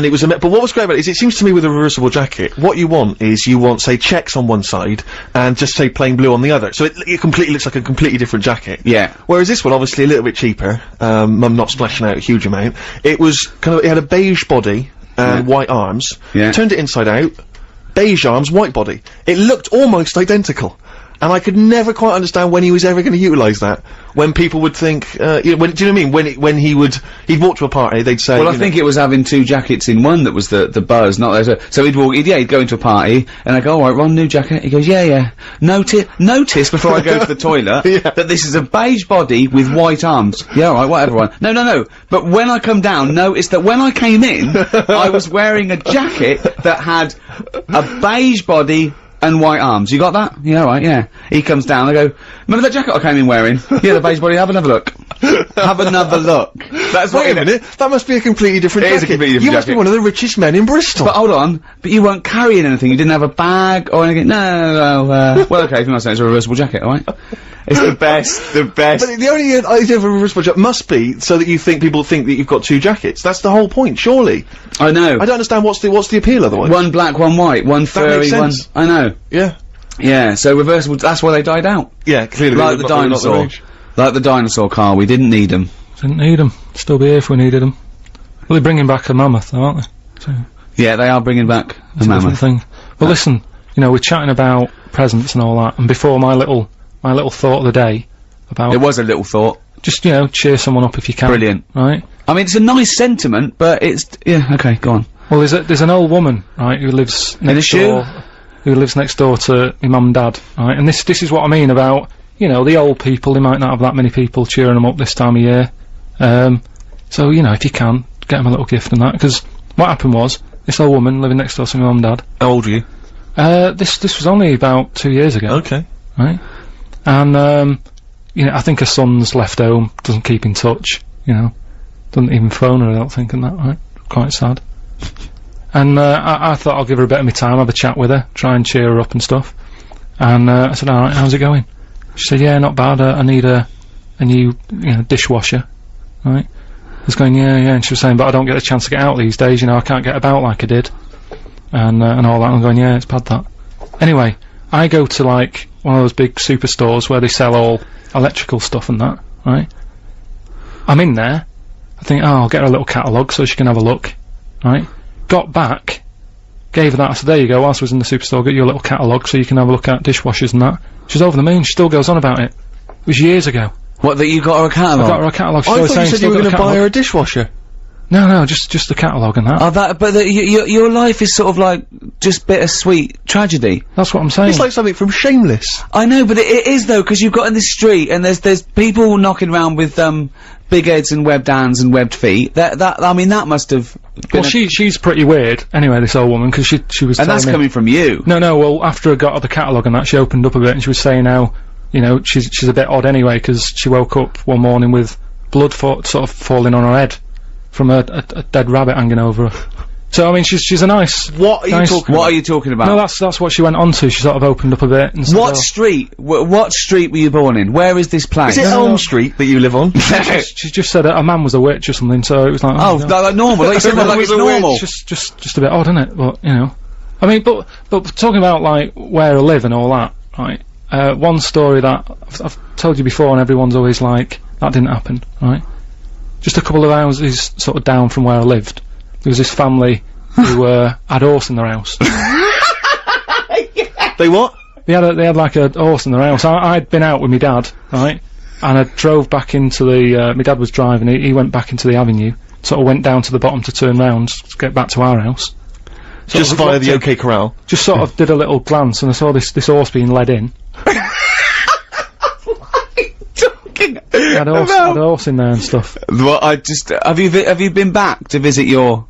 it was but what was great about it is it seems to me with a reversible jacket, what you want is say checks on one side and just say plain blue on the other, so it completely looks like a completely different jacket. Yeah. Whereas this one, obviously a little bit cheaper, Mum not splashing out a huge amount. It was it had a beige body and white arms. Yeah. Turned it inside out, beige arms, white body. It looked almost identical. And I could never quite understand when he was ever going to utilise that. When people would think, do you know what I mean? When he'd walk to a party, they'd say, Well, I think it was having two jackets in one that was the buzz, not there. So he'd walk, he'd go into a party, and I go, alright, Ron, new jacket. He goes, yeah. Notice before I go to the toilet, that this is a beige body with white arms. Yeah, alright, whatever one. No. But when I come down, notice that when I came in, I was wearing a jacket that had a beige body and white arms. You got that? Yeah, right, yeah. He comes down, I go, remember that jacket I came in wearing? Yeah, the beige body, have another look. Have another look. That's what wait a minute, that must be a completely different jacket. It is a completely different You must be jacket. one of the richest men in Bristol. But hold on, but you weren't carrying anything, you didn't have a bag or anything? No, well, okay, if you're not saying it's a reversible jacket, alright? It's the best. But the only idea of a reversible jacket must be so that people think that you've got two jackets. That's the whole point, surely. I know. I don't understand what's the appeal otherwise. One black, one white, one furry, makes sense. one... I know. Yeah. Yeah, so reversible, that's why they died out. Yeah, clearly. Like the dinosaur. Like the dinosaur car, we didn't need them. Didn't need them. Still be here if we needed them. Well, they're bringing back a mammoth, though, aren't they? So, Yeah, they are bringing back the it's a different mammoth. thing. But listen, we're chatting about presents and all that, and before my little thought of the day about It was a little thought. just cheer someone up if you can. Brilliant. Right? I mean, it's a nice sentiment, but it's... Yeah, okay, go on. Well, there's an old woman, right, who lives a next shoe? door. Who lives next door to my mum and dad, right? And this is what I mean about, the old people. They might not have that many people cheering them up this time of year. So if you can, get them a little gift and that. Because what happened was, this old woman living next door to my mum and dad. How old are you? This was only about 2 years ago. Okay. Right? And I think her son's left home, doesn't keep in touch. Doesn't even phone her, I don't think, and that. Right? Quite sad. And I thought I'll give her a bit of my time, have a chat with her, try and cheer her up and stuff. And I said, alright, how's it going? She said, yeah, not bad, I need a new, dishwasher. Right? I was going, yeah, and she was saying, but I don't get a chance to get out these days, I can't get about like I did. And all that, and I'm going, yeah, it's bad that. Anyway, I go to like, one of those big superstores where they sell all electrical stuff and that, right? I'm in there, I think, I'll get her a little catalogue so she can have a look, right? Got back, gave her that, I said, there you go, whilst I was in the superstore, get you a little catalogue so you can have a look at dishwashers and that. She's over the moon, she still goes on about it. It was years ago. What, that you got her a catalogue? I got her a catalogue, I thought you said you were going to buy her a dishwasher. No, just the catalogue and that. Oh, but your life is sort of like, just bittersweet tragedy. That's what I'm saying. It's like something from Shameless. I know, but it is though, because you've got in the street, and there's people knocking around with, big heads and webbed hands and webbed feet. I mean, that must have been well, she's pretty weird, anyway, this old woman, because she was and that's coming from you. No, well, after I got her the catalogue and that, she opened up a bit, and she was saying how, she's a bit odd anyway, because she woke up one morning with blood sort of falling on her head from a dead rabbit hanging over her. So, I mean, she's a nice... What are you talking about? No, that's what she went on to. She sort of opened up a bit and said, What street? What street were you born in? Where is this place? Is it Elm Street that you live on? She just said a man was a witch or something, so it was like... like normal. Like you said, like it's normal. Just a bit odd, isn't it? But, I mean, but talking about, like, where I live and all that, right? One story that I've told you before and everyone's always like, that didn't happen, right? Just a couple of houses sort of down from where I lived, there was this family who had a horse in their house. They what? They had like a horse in their house. I'd been out with my dad, right? And I drove back into the, my dad was driving, he went back into the avenue, sort of went down to the bottom to turn round to get back to our house. Just via the OK Corral? Just sort of did a little glance and I saw this horse being led in. Had a horse in there and stuff. Well, have you been back to visit your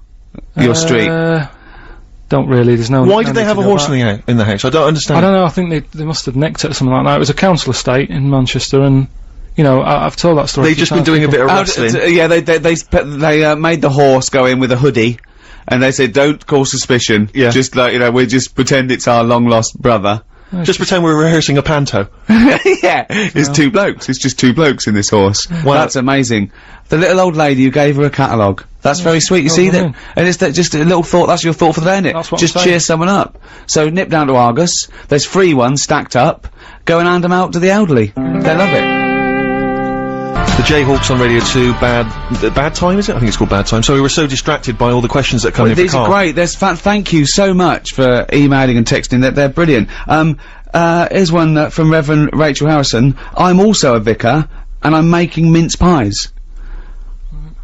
street? Don't don't really. There's no. Why did they have a horse in the house? I don't understand. I don't know. I think they must have nicked it or something like that. It was a council estate in Manchester, and you know, I've told that story. They've just been doing a bit of wrestling. Yeah, they made the horse go in with a hoodie, and they said, "Don't cause suspicion. Yeah. Just like, you know, we just pretend it's our long lost brother." Just pretend we're rehearsing a panto. Yeah, it's two blokes. It's just two blokes in this horse. Wow. That's amazing. The little old lady who gave her a catalogue. That's very sweet. You see that? And it's just a little thought. That's your thought for the day, isn't it? That's what just I'm saying. cheer someone up. So nip down to Argus. There's free ones stacked up. Go and hand them out to the elderly. They love it. The Jayhawks on Radio 2, bad time, is it? I think it's called Bad Time. Sorry, we're so distracted by all the questions that come in for These are great. Thank you so much for emailing and texting. They're brilliant. Here's one from Reverend Rachel Harrison. I'm also a vicar, and I'm making mince pies.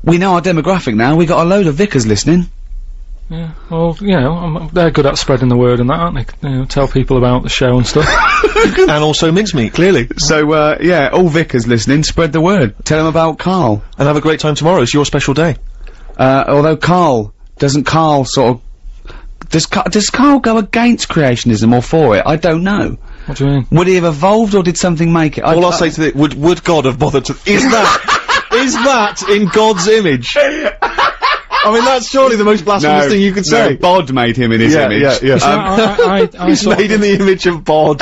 We know our demographic now. We got a load of vicars listening. Yeah, well, you know, they're good at spreading the word and that, aren't they? You know, tell people about the show and stuff. And also mincemeat, clearly. So, yeah, all vicars listening, spread the word. Tell them about Carl. And have a great time tomorrow. It's your special day. Although does Carl go against creationism or for it? I don't know. What do you mean? Would he have evolved or did something make it? All I'll say to would God have bothered to— is that in God's image? I mean, that's surely the most blasphemous thing you could say. Bod made him in his image. Yeah. He's made in the image of Bod.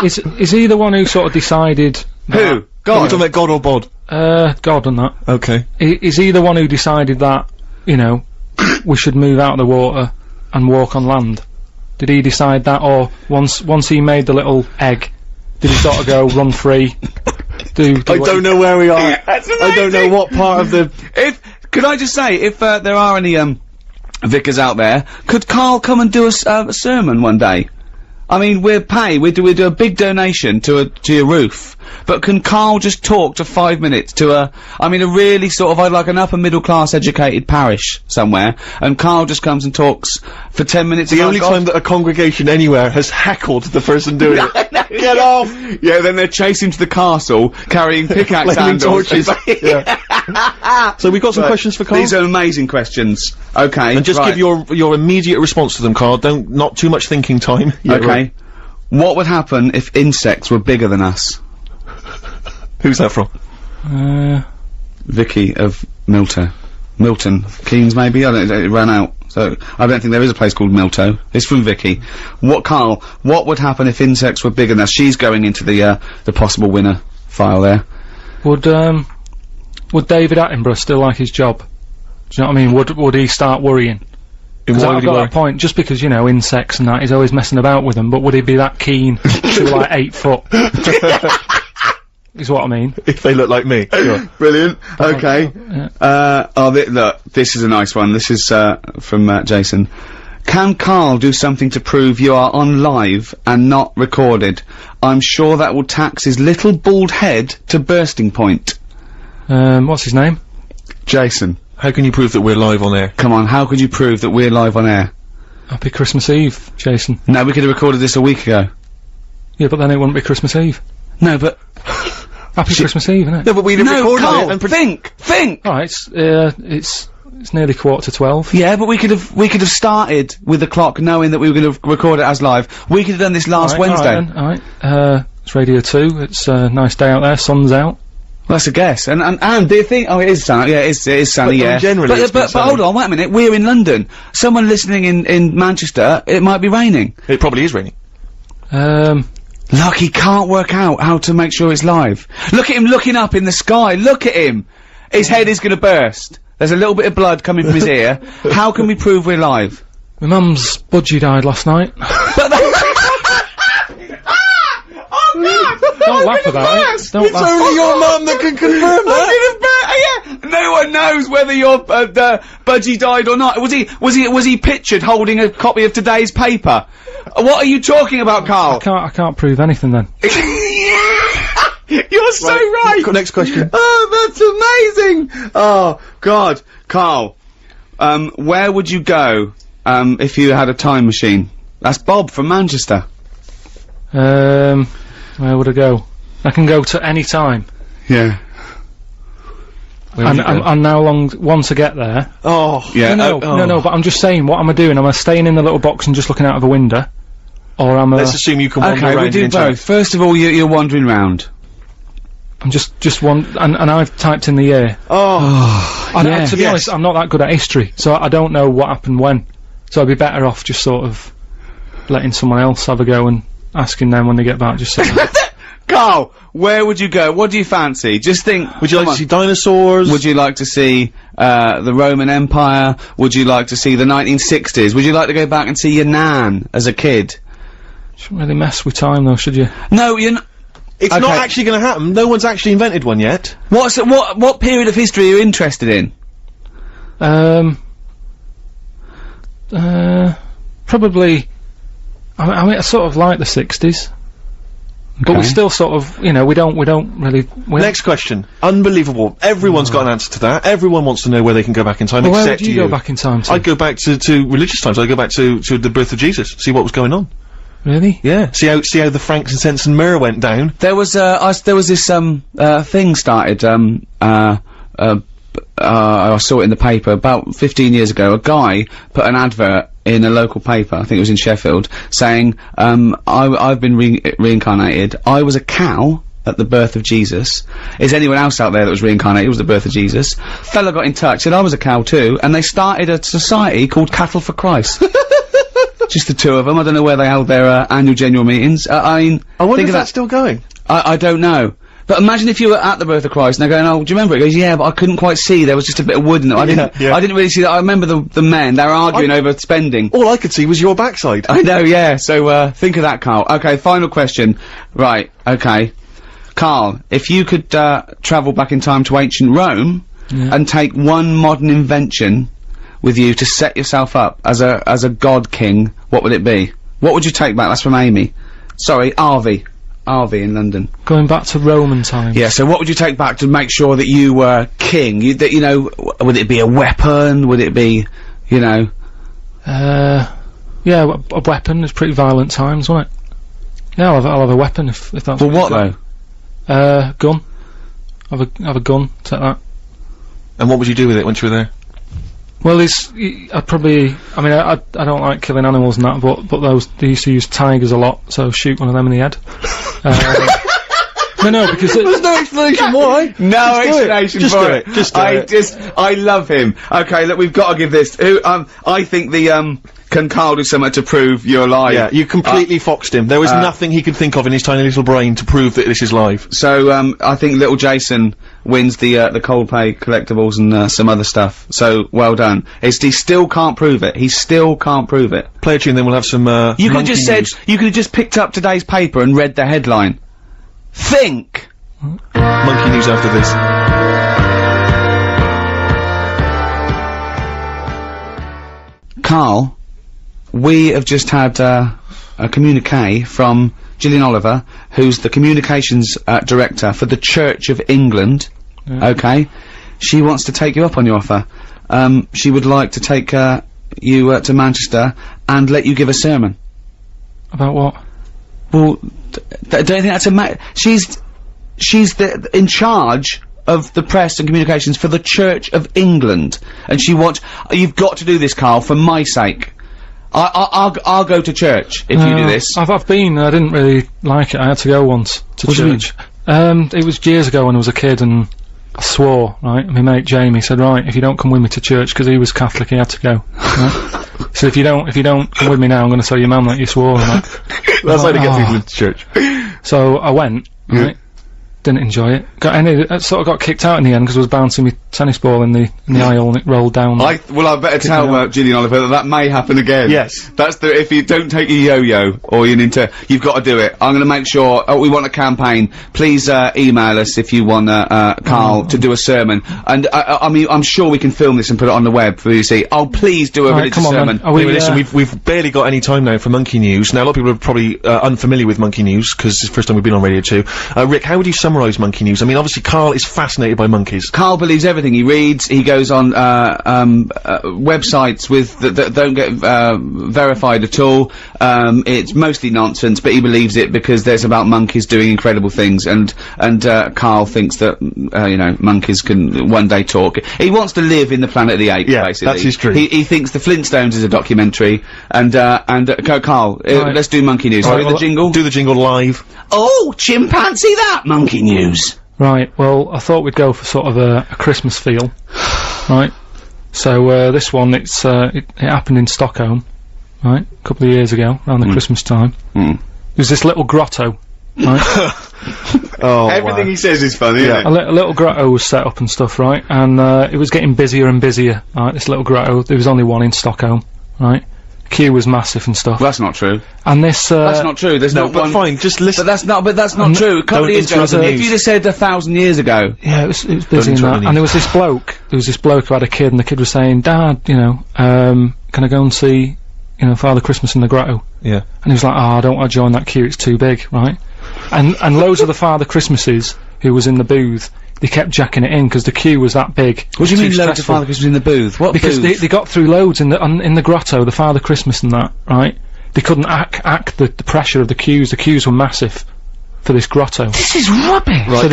Is he the one who sort of decided? Who? God. Are we talking about God or Bod? God and that. Okay. Is he the one who decided that, you know, we should move out of the water and walk on land? Did he decide that, or once he made the little egg, did he sort of go run free? I don't know where we are. That's amazing. I don't know what part of the. Could I just say, if there are any vicars out there, could Carl come and do a sermon one day? I mean, we do a big donation to your roof, but can Carl just talk to 5 minutes to a really sort of like an upper middle class educated parish somewhere, and Carl just comes and talks for 10 minutes. The only time that a congregation anywhere has heckled the person doing it. Get off! Yeah, then they're chasing to the castle, carrying pickaxe handles. Torches. Yeah. So we've got some questions for Carl. These are amazing questions. Okay. And just give your immediate response to them, Carl. Not too much thinking time. Yeah, okay. Right. What would happen if insects were bigger than us? Who's that from? Vicky of Milton Keynes, maybe. It ran out, so I don't think there is a place called Milto. It's from Vicky. Carl? What would happen if insects were bigger than us? She's going into the possible winner file there. Would David Attenborough still like his job? Do you know what I mean? Would he start worrying? Because I've got that point, just because, you know, insects and that, he's always messing about with them, but would he be that keen to, like, 8 foot? Is what I mean. If they look like me. Sure. Brilliant. Okay. Yeah. Look, this is a nice one. This is, from, Jason. Can Carl do something to prove you are on live and not recorded? I'm sure that will tax his little bald head to bursting point. What's his name? Jason. How can you prove that we're live on air? Come on, how could you prove that we're live on air? Happy Christmas Eve, Jason. No, we could have recorded this a week ago. Yeah, but then it wouldn't be Christmas Eve. No, but... Happy Christmas Eve, isn't it? No, but we'd have recorded Carl, it and think! Alright, it's nearly 11:45. Yeah, but we could have started with the clock knowing that we were going to record it as live. We could have done this last Wednesday. Alright, it's Radio 2, it's a nice day out there, sun's out. Well, that's a guess. And do you think? Oh, it is sunny. Yeah, it is sunny. Yeah. Generally, but hold on, wait a minute. We're in London. Someone listening in Manchester, it might be raining. It probably is raining. Look, he can't work out how to make sure it's live. Look at him looking up in the sky. Look at him. His head is going to burst. There's a little bit of blood coming from his ear. How can we prove we're live? My mum's budgie died last night. Don't laugh about it. Don't laugh. Only your mum that can confirm that. Yeah. No one knows whether your budgie died or not. Was he pictured holding a copy of today's paper? What are you talking about, Carl? I can't prove anything then. You're so right. Next question. Oh, that's amazing. Oh God, Carl. Where would you go if you had a time machine? That's Bob from Manchester. Where would I go? I can go to any time. Yeah. And how long, once I get there... Oh, yeah. No, but I'm just saying, what am I doing? Am I staying in the little box and just looking out of a window? Or am I... Let's assume you can wander around. Okay, we do both. First of all, you're wandering round. I'm just and I've typed in the year. To be honest, I'm not that good at history, so I don't know what happened when. So I'd be better off just sort of letting someone else have a go and asking them when they get back, just saying... Carl, where would you go? What do you fancy? Just think. Would you like to see dinosaurs? Would you like to see the Roman Empire? Would you like to see the 1960s? Would you like to go back and see your nan as a kid? Shouldn't really mess with time though, should you? No, you're not. It's not actually going to happen. No one's actually invented one yet. What period of history are you interested in? Probably. I mean, I sort of like the 60s. But we still sort of, you know, we don't really... Next question. Unbelievable. Everyone's got an answer to that. Everyone wants to know where they can go back in time, well, except where would you go back in time to? I'd go back to religious times. I'd go back to the birth of Jesus, see what was going on. Really? Yeah. See how the frankincense and myrrh went down. There was this thing started, I saw it in the paper about 15 years ago. A guy put an advert in a local paper, I think it was in Sheffield, saying, I've been reincarnated. I was a cow at the birth of Jesus. Is anyone else out there that was reincarnated? It was the birth of Jesus. Fella got in touch, said I was a cow too, and they started a society called Cattle for Christ. Just the two of them. I don't know where they held their annual general meetings. I wonder if that's still going. I don't know. But imagine if you were at the birth of Christ and they're going, oh, do you remember it? He goes, yeah, but I couldn't quite see. There was just a bit of wood in it. I didn't really see that. I remember the men, they were arguing over spending. All I could see was your backside. I know, yeah. So, think of that, Carl. Okay, final question. Right, okay. Carl, if you could, travel back in time to ancient Rome and take one modern invention with you to set yourself up as a god king, what would it be? What would you take back? That's from Amy. Sorry, Arvy in London. Going back to Roman times. Yeah, so what would you take back to make sure that you were king? You know, would it be a weapon? Would it be, you know... yeah, a weapon. It's pretty violent times, wasn't it? Yeah, I'll have a weapon if that's... Well, what though? Gun. Have a gun, take that. And what would you do with it once you were there? Well, I'd probably... I mean, I don't like killing animals and that, but they used to use tigers a lot, so shoot one of them in the head. No, because there's no explanation why. No explanation for it. Just do it. I love him. Okay, look, we've got to give this. I think can Carl do something to prove you're live? Yeah, you completely foxed him. There was nothing he could think of in his tiny little brain to prove that this is live. So, I think little Jason wins the Coldplay collectibles and, some other stuff. So, well done. He still can't prove it. He still can't prove it. Play a tune, then we'll have some, you could have just said, you could have just picked up today's paper and read the headline. Think! Monkey news after this. Carl, we have just had, a communique from Gillian Oliver, who's the communications, director for the Church of England. Okay? She wants to take you up on your offer. She would like to take, you, to Manchester and let you give a sermon. About what? Well, don't you think that's she's in charge of the press and communications for the Church of England, and you've got to do this, Carl, for my sake. I'll go to church if you do this. I've been, I didn't really like it. I had to go once to church. It was years ago when I was a kid, and I swore, right, my mate Jamie said, right, if you don't come with me to church, because he was Catholic, he had to go. Right? So if you don't come with me now, I'm gonna tell your mum that you swore. That's how to get people into church. So I went, right, didn't enjoy it. Sort of got kicked out in the end because I was bouncing my tennis ball in the aisle and it rolled down. I better tell Gillian Oliver that may happen again. Yes. That's if you don't take your yo-yo or your Nintendo, you've got to do it. I'm gonna make sure, we want a campaign. Please, email us if you want, Carl to do a sermon. And, I mean, I'm sure we can film this and put it on the web for you to see. Oh, please do a religious sermon. Listen, we've barely got any time now for Monkey News. Now, a lot of people are probably, unfamiliar with Monkey News, because it's the first time we've been on Radio 2. Rick, how would you summarise Monkey News? I mean, obviously Carl is fascinated by monkeys. Carl believes everything everything. He reads, he goes on, websites that don't get, verified at all. It's mostly nonsense, but he believes it because there's about monkeys doing incredible things, and Carl thinks that, you know, monkeys can one day talk. He wants to live in the Planet of the Apes, basically. That's his dream. He thinks the Flintstones is a documentary, and Carl, let's do monkey news. Right, The jingle? Do the jingle live. Oh, chimpanzee that! Monkey news! Right, well, I thought we'd go for sort of a Christmas feel, right? So, this one, it happened in Stockholm, right? A couple of years ago, around the Christmas time. There's this little grotto, right? Everything he says is funny, isn't it? A little grotto was set up and stuff, right? And, it was getting busier and busier, right? This little grotto, there was only one in Stockholm, right? Queue was massive and stuff. Well, that's not true. And this, that's not true. There's No, not but one. fine, just listen. But that's not true. A couple of years ago, if you'd have said 1,000 years ago. Yeah, it was busy in that. And there was this bloke who had a kid, and the kid was saying, Dad, you know, can I go and see, you know, Father Christmas in the grotto? Yeah. And he was like, I don't want to join that queue, it's too big, right? And loads of the Father Christmases who was in the booth, they kept jacking it in because the queue was that big. What do you mean loads of Father Christmas in the booth? What Because booth? they got through loads in the grotto, the Father Christmas and that, right? They couldn't act the pressure of the queues. The queues were massive for this grotto. This is rubbish! So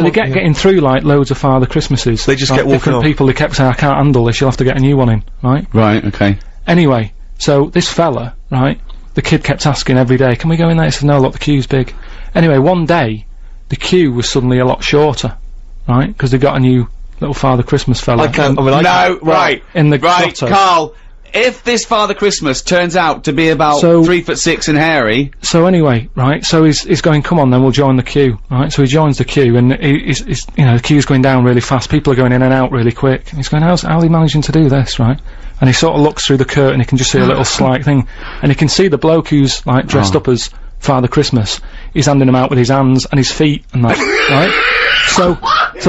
they kept getting through like loads of Father Christmases. They just like, kept walking different on. people, they kept saying, I can't handle this, you'll have to get a new one in, right? Right, okay. Anyway, so this fella, right, the kid kept asking every day, can we go in there? He said, no, look, the queue's big. Anyway, one day, the queue was suddenly a lot shorter, right? Because they got a new little Father Christmas fella. Right. In the Right, grotto. Carl, if this Father Christmas turns out to be about 3'6" and hairy... So anyway, right, so he's going, come on then, we'll join the queue, right? So he joins the queue, and he's you know, the queue's going down really fast, people are going in and out really quick. And he's going, how's he managing to do this, right? And he sort of looks through the curtain, he can just see a little slight thing, and he can see the bloke who's, like, dressed up as Father Christmas. He's handing him out with his hands and his feet and that, right? So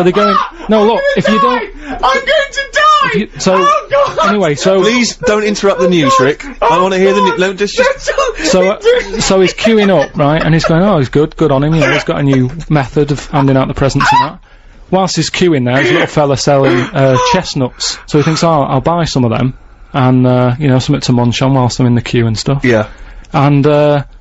they're going, no, look, if you don't... I'm going to die! Anyway, so... Please don't interrupt the news, Rick. I want to hear the news. No, just... So he's queuing up, right, and he's going, oh, he's good on him, you know, he's got a new method of handing out the presents and that. Whilst he's queuing there, there's a little fella selling, chestnuts. So he thinks, oh, I'll buy some of them, and, you know, something to munch on whilst I'm in the queue and stuff. Yeah. And,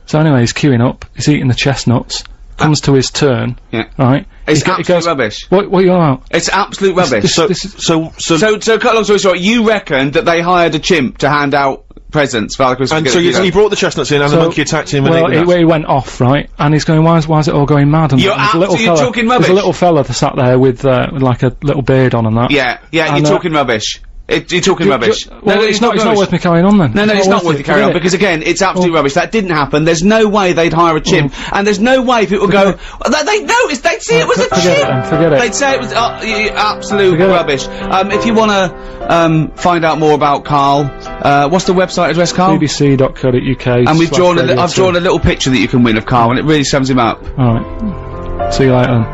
so anyway, he's queuing up, he's eating the chestnuts, comes to his turn, right? It's absolute rubbish. What are you on about? It's absolute rubbish. So cut a long story short, you reckon that they hired a chimp to hand out presents, Father Christmas? And so he brought the chestnuts in, and the monkey attacked him, and he went off, right? And he's going, why is it all going mad? And you're talking rubbish. There's a little fella that sat there with like a little beard on and that. Yeah, you're talking rubbish. You're talking rubbish. Well, it's not worth me carrying on then. No, it's not worth you carrying on, because again, it's absolute rubbish. That didn't happen. There's no way they'd hire a chimp, and there's no way people would go, they'd notice, they'd see it was a chimp! Forget it. They'd say it was, absolute rubbish. If you wanna, find out more about Carl, what's the website address, Carl? bbc.co.uk. And I've drawn a little picture that you can win of Carl, and it really sums him up. Alright. See you later then.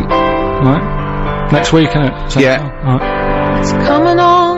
Right? Next week, innit? Yeah. Alright. It's coming on.